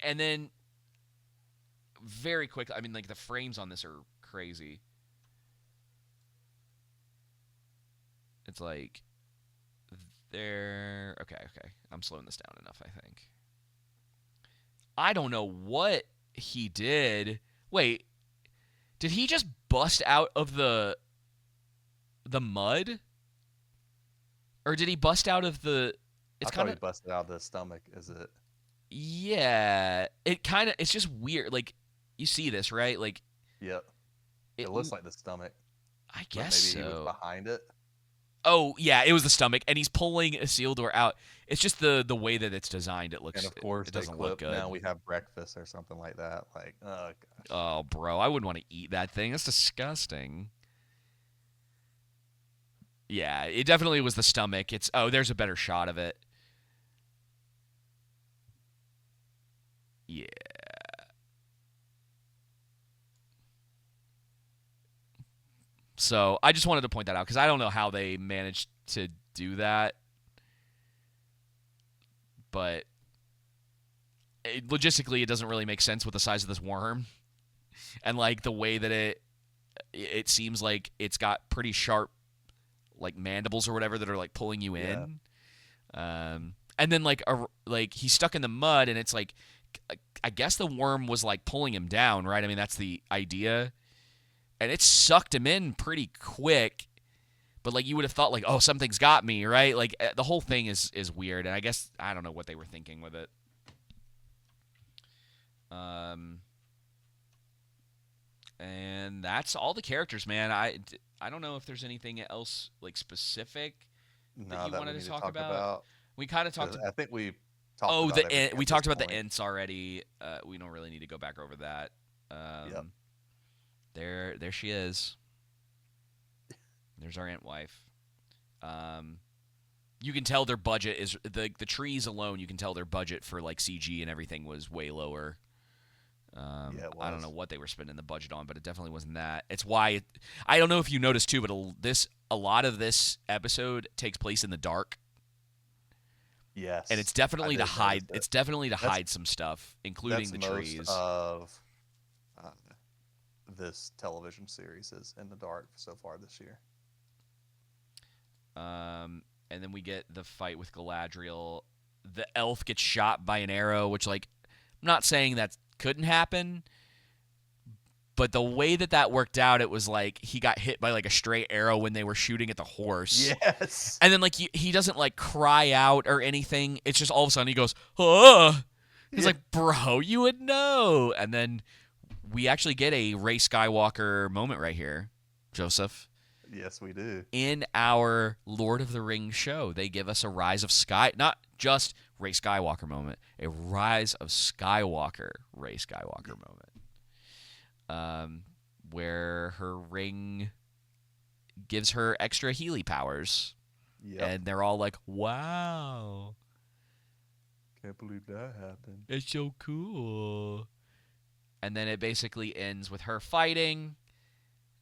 and then very quickly. I mean, like the frames on this are crazy. It's like there. Okay, okay. I'm slowing this down enough, I think. I don't know what he did. Wait, did he just bust out of the mud? Or did he bust out of the I it's thought kind he of busted out of the stomach. Is it? yeah, it's just weird. Like you see this, right? Like Yep. it It looks like the stomach, I but guess maybe he was so. behind it. Oh, yeah, it was the stomach and he's pulling a seal door out. It's just the way that it's designed. And of It, course, it they doesn't look clip. good. Now we have breakfast or something like that. Like, oh gosh. Oh, bro, I wouldn't want to eat that thing. That's disgusting. Yeah, it definitely was the stomach. It's there's a better shot of it. Yeah. So I just wanted to point that out because I don't know how they managed to do that, but logistically, it doesn't really make sense with the size of this worm and like the way that it seems like it's got pretty sharp like mandibles or whatever that are like pulling you Yeah. in. And then like he's stuck in the mud and it's like I guess the worm was like pulling him down, right? I mean that's the idea, and it sucked him in pretty quick. But like you would have thought like, oh, something's got me, right? Like the whole thing is weird, and I guess I don't know what they were thinking with it. And that's all the characters, man. I don't know if there's anything else like specific that No, you that we wanted need to to talk talk about. about. We kind of talked. 'Cause I think we talked Oh, about everything we at talked this about the point. Ents already. We don't really need to go back over that. Yep. There she is. There's our Ent wife. You can tell their budget is the trees alone. You can tell their budget for like CG and everything was way lower. Yeah, it I don't was. know what they were spending the budget on, but it definitely wasn't that. It's why I don't know if you noticed too, but a lot of this episode takes place in the dark, Yes. and it's I definitely did to notice hide. it. It's definitely to That's hide some stuff, including that's the most trees. of uh, this television series is in the dark so far this year. And then we get the fight with Galadriel. The elf gets shot by an arrow, which like I'm not saying that couldn't happen, but the way that worked out, it was like he got hit by like a stray arrow when they were shooting at the horse. Yes. And then like he doesn't like cry out or anything. It's just all of a sudden he goes, "Huh." He's Yeah. like, "Bro, you would know." And then we actually get a Rey Skywalker moment right here, Joseph. Yes, we do. In our Lord of the Rings show, they give us a Rise of Sky, not just Rey Skywalker moment, a Rise of Skywalker Rey Skywalker moment, where her ring gives her extra Healy powers, Yep. and they're all like, "Wow, Can't believe that happened. it's so cool." And then it basically ends with her fighting.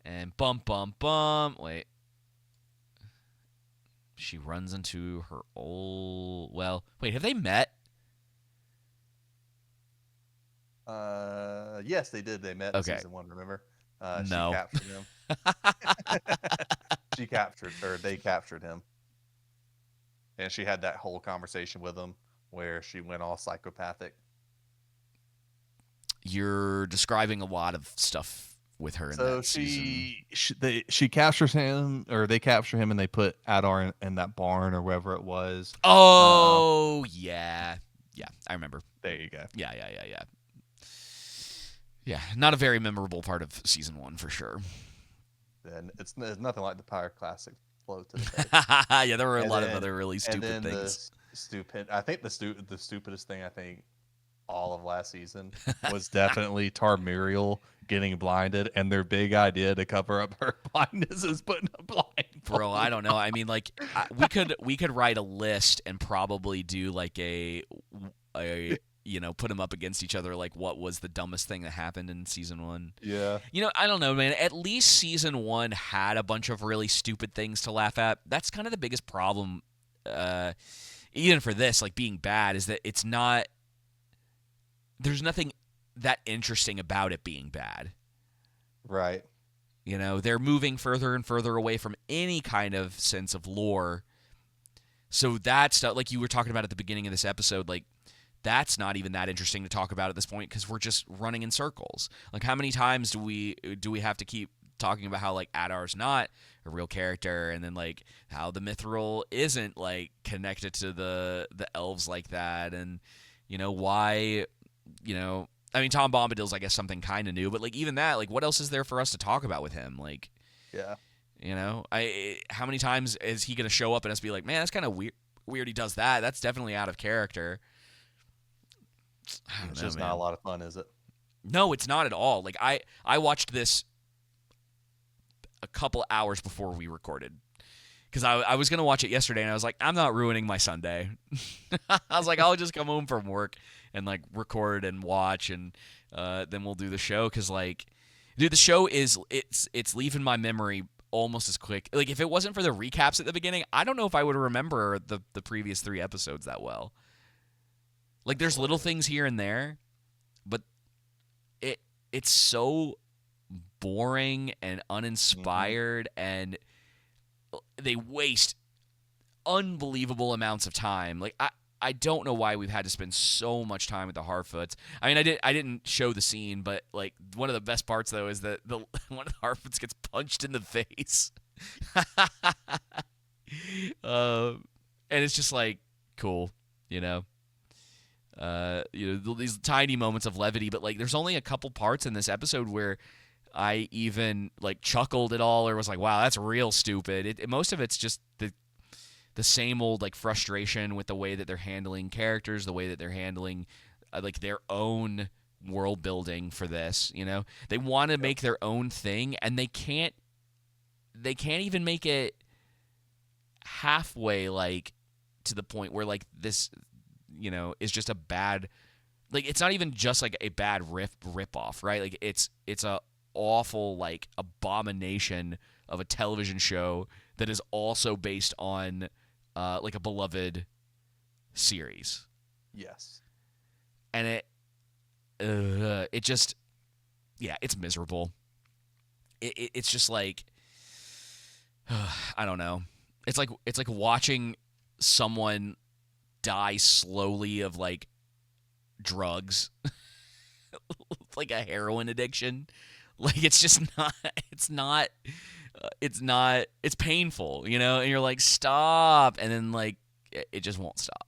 And bump, bump, bump. Wait. She runs into her old. Well, wait, have they met? Yes, they did. They met in Okay. season 1. Remember? She No. captured him. She captured, or they captured him, and she had that whole conversation with him where she went all psychopathic. You're describing a lot of stuff with her in So that season. she captures him, or they capture him, and they put Adar in that barn or wherever it was. Oh, yeah. Yeah, I remember. There you go. Yeah. Yeah, not a very memorable part of season 1 for sure. And it's nothing like the Pyre Classic flow to the face. Yeah, there were a And lot of then- other really and stupid then things. I think the stupidest thing all of last season was definitely Tarmuriel getting blinded, and their big idea to cover up her blindness is putting a blind. Bro, I don't know. I mean, like, we could write a list and probably do like a put them up against each other. Like, what was the dumbest thing that happened in season 1? Yeah. I don't know, man. At least season 1 had a bunch of really stupid things to laugh at. That's kind of the biggest problem. even for this, like being bad, is that it's not. There's nothing that interesting about it being bad. Right. You know, they're moving further and further away from any kind of sense of lore. So that stuff, like you were talking about at the beginning of this episode, like that's not even that interesting to talk about at this point because we're just running in circles. Like how many times do we have to keep talking about how like Adar's not a real character, and then like how the Mithril isn't like connected to the elves like that, and you know why, you know, I mean Tom Bombadil's I guess something kind of new, but like even that, like what else is there for us to talk about with him? Like, Yeah. you know, how many times is he gonna show up and us be like, man, that's kind of weird. Weird he does that. That's definitely out of character. I don't It's know, just man. not a lot of fun, is it? No, it's not at all. Like I watched this a couple hours before we recorded because I was gonna watch it yesterday and I was like, I'm not ruining my Sunday. I was like, I'll just come home from work and like record and watch, and then we'll do the show because like, dude, the show is it's leaving my memory almost as quick. Like if it wasn't for the recaps at the beginning, I don't know if I would remember the previous 3 episodes that well. Like there's little things here and there, but it's so boring and uninspired, and they waste unbelievable amounts of time. Like I don't know why we've had to spend so much time with the Harfoots. I mean, I didn't show the scene, but like one of the best parts though is that one of the Harfoots gets punched in the face, and it's just like cool, you know. These tiny moments of levity, but like there's only a couple parts in this episode where I even like chuckled at all or was like, wow, that's real stupid. Most of it's just the same old like frustration with the way that they're handling characters, the way that they're handling like their own world building for this, you know. They want to make their own thing and they can't even make it halfway like to the point where like this, you know, is just a bad, like it's not even just like a bad rip off, right? Like it's a awful like abomination of a television show that is also based on like a beloved series. Yes. And it just, yeah, it's miserable. It's just like I don't know. It's like watching someone die slowly of like drugs, like a heroin addiction. Like it's just not. It's painful, you know. And you're like, stop, and then like it just won't stop.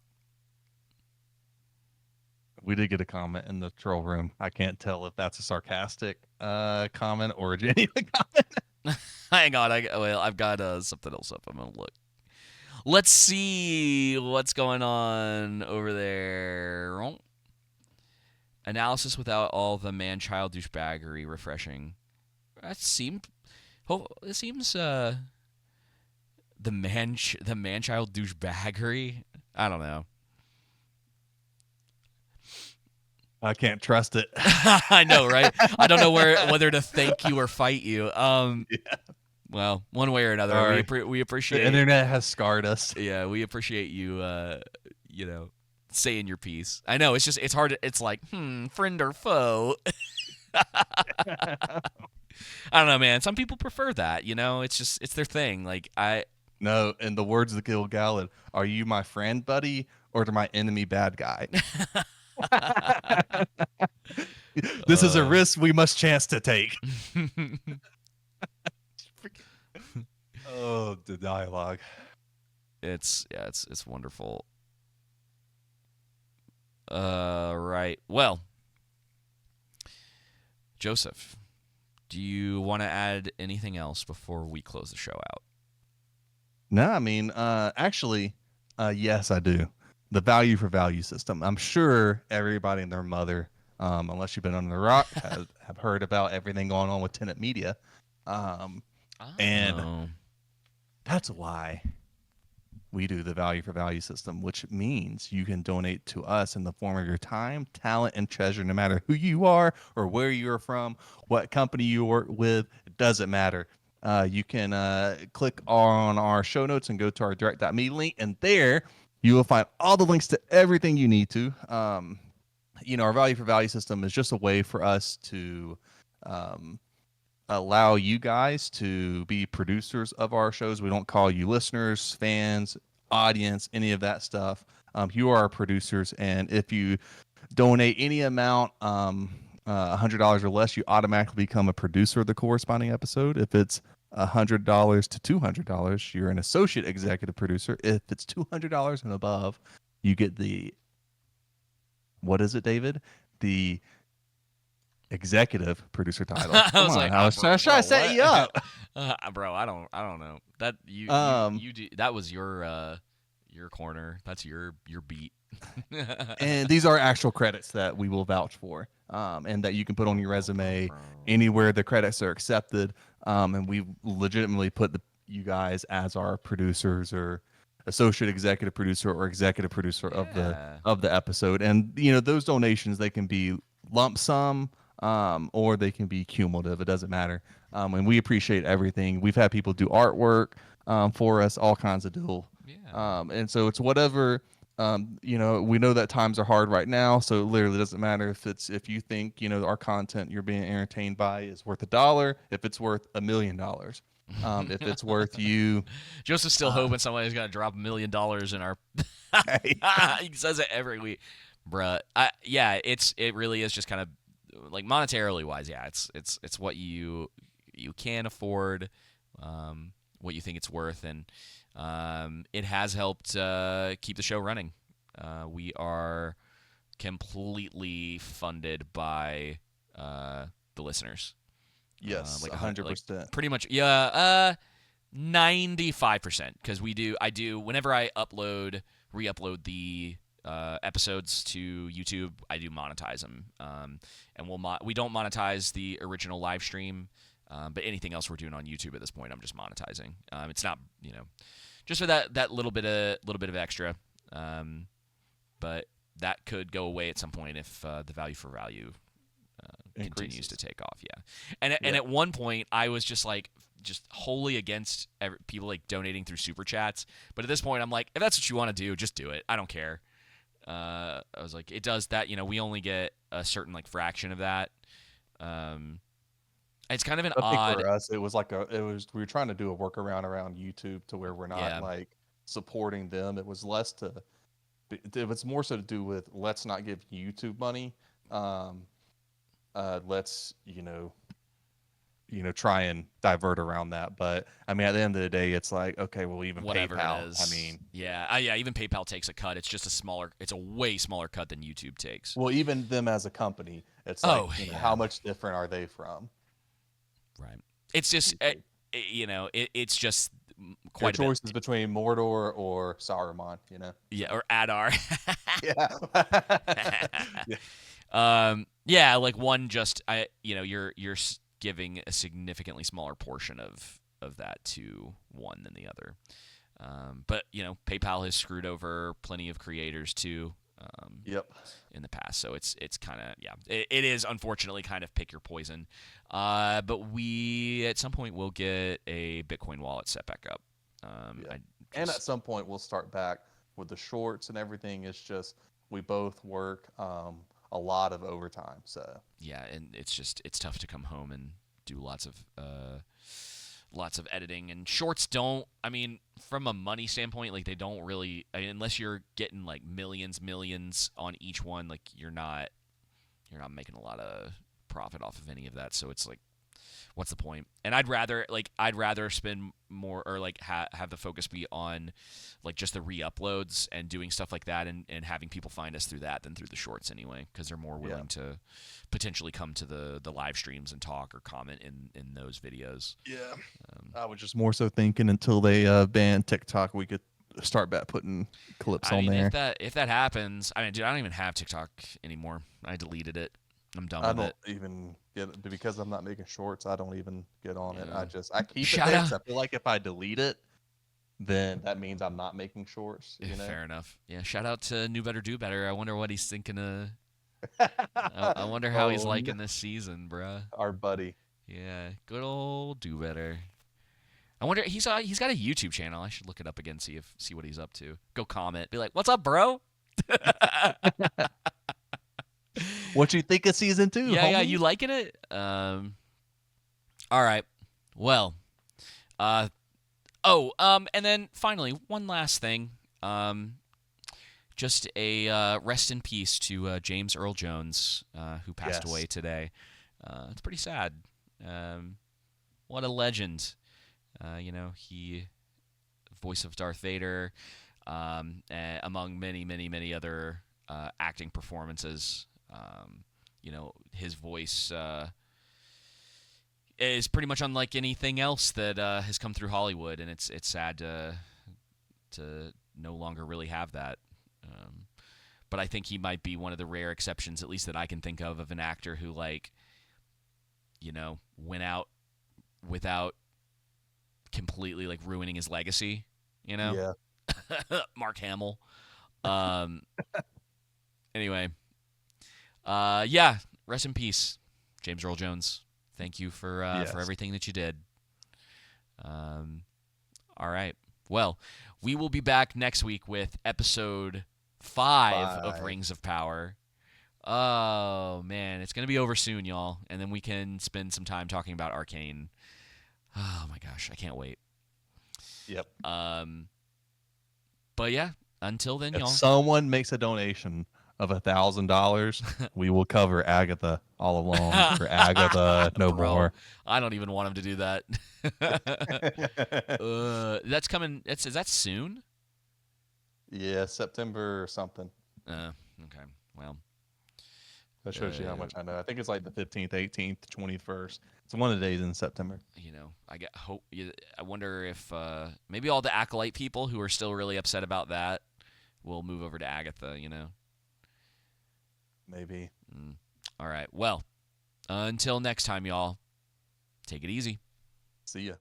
We did get a comment in the troll room. I can't tell if that's a sarcastic comment or a genuine comment. Hang on, I've got something else up. I'm gonna look. Let's see what's going on over there. Analysis without all the man-child douchebaggery. Refreshing. It seems the man-child douchebaggery. I don't know. I can't trust it. I know, right? I don't know whether to thank you or fight you. Yeah. Well, one way or another, we appreciate the internet has scarred us. Yeah, we appreciate you. You know, saying your piece. I know it's hard. It's like friend or foe. I don't know, man. Some people prefer that. You know, it's their thing. Like No, in the words of Gil Galad, are you my friend, buddy, or my enemy, bad guy? This is a risk we must chance to take. Oh, the dialogue. It's wonderful. Right. Well, Joseph, do you want to add anything else before we close the show out? No, I mean, actually, yes, I do. The value for value system. I'm sure everybody and their mother, unless you've been under the rock, have heard about everything going on with Tenet Media. And that's why we do the value for value system, which means you can donate to us in the form of your time, talent, and treasure, no matter who you are or where you're from, what company you work with. It doesn't matter. You can click on our show notes and go to our direct.me link, and there You will find all the links to everything you need to. Our value for value system is just a way for us to allow you guys to be producers of our shows. We don't call you listeners, fans, audience, any of that stuff. You are our producers, and if you donate any amount, $100 or less, you automatically become a producer of the corresponding episode. If it's $100 to $200, you're an associate executive producer. If it's $200 and above, you get the, what is it, David? The executive producer title. I was like, I was trying to set you up. Bro, I don't know. That you do, that was your corner. That's your beat. And these are actual credits that we will vouch for, and that you can put on your resume anywhere the credits are accepted. And we legitimately put you guys as our producers or associate executive producer or executive producer of the episode. And those donations, they can be lump sum, or they can be cumulative. It doesn't matter. And we appreciate everything. We've had people do artwork for us, all kinds of deal. Yeah. And so it's whatever. We know that times are hard right now, so it literally doesn't matter if you think our content you're being entertained by is worth $1, if it's worth $1 million, if it's worth you. Joseph's still hoping somebody's gonna drop $1 million in our. He says it every week, bruh. It really is just kind of like monetarily wise. Yeah, it's what you can afford, what you think it's worth, and. It has helped keep the show running. We are completely funded by the listeners. Yes, 100%. Pretty much, yeah. 95%, because I do whenever I re-upload the episodes to YouTube, I do monetize them. And we don't monetize the original live stream. But anything else we're doing on YouTube at this point, I'm just monetizing. It's not, just for that little bit of extra. But that could go away at some point if the value for value continues to take off. Yeah, and at one point I was just wholly against people like donating through super chats. But at this point, I'm like, if that's what you want to do, just do it. I don't care. I was like, it does that. We only get a certain fraction of that. It's kind of an odd. I think for us, it was we were trying to do a workaround around YouTube to where we're not supporting them. It was more so to do with let's not give YouTube money. Let's try and divert around that. But I mean, at the end of the day, it's like, okay, well, even whatever PayPal. It is. I mean, even PayPal takes a cut. It's just it's a way smaller cut than YouTube takes. Well, even them as a company, it's like, how much different are they from? Right. It's just, it's just quite your choices between Mordor or Saruman, Yeah, or Adar. Yeah. One just, you're giving a significantly smaller portion of that to one than the other. But, PayPal has screwed over plenty of creators too. In the past, so it's kind of it is unfortunately kind of pick your poison, but we at some point will get a Bitcoin wallet set back up, and at some point we'll start back with the shorts and everything. It's just we both work a lot of overtime, so and it's tough to come home and do lots of editing, and shorts don't, I mean, from a money standpoint, they don't really, unless you're getting millions on each one, you're not making a lot of profit off of any of that. So it's what's the point? And I'd rather spend more, or have the focus be on just the re-uploads and doing stuff like that, and having people find us through that than through the shorts anyway, because they're more willing to potentially come to the live streams and talk or comment in those videos. I was just more so thinking until they ban TikTok, we could start back putting clips on there. If that happens, dude, I don't even have TikTok anymore. I deleted it. I'm done with it. I don't even get it because I'm not making shorts. I don't even get on it. I keep it Shout there. out. I feel like if I delete it, then that means I'm not making shorts. Fair enough. Yeah. Shout out to New Better Do Better. I wonder what he's thinking of. I wonder how he's liking this season, bruh. Our buddy. Yeah. Good old Do Better. I wonder he's got a YouTube channel. I should look it up again, see what he's up to. Go comment, be like, "What's up, bro?" What you think of season 2? Yeah, homie? you liking it? All right. Well, and then finally, one last thing. Just a rest in peace to James Earl Jones, who passed away today. It's pretty sad. What a legend. He, voice of Darth Vader, among many, many, many other acting performances. His voice is pretty much unlike anything else that has come through Hollywood, and it's sad to no longer really have that. But I think he might be one of the rare exceptions, at least that I can think of an actor who, went out without completely, ruining his legacy, Yeah. Mark Hamill. Anyway, yeah, rest in peace, James Earl Jones. Thank you for everything that you did. All right. Well, we will be back next week with episode 5 of Rings of Power. Oh, man. It's going to be over soon, y'all. And then we can spend some time talking about Arcane. Oh, my gosh. I can't wait. Yep. But, yeah, until then, if y'all. someone makes a donation of $1,000, we will cover Agatha all along for Agatha no Bro, more. I don't even want him to do that. That's coming. Is that soon? Yeah, September or something. Okay. Well, That shows you how much I know. I think it's like the 15th, 18th, 21st. It's one of the days in September. I wonder if maybe all the Acolyte people who are still really upset about that will move over to Agatha. Maybe. All right. Well, until next time, y'all. Take it easy. See ya.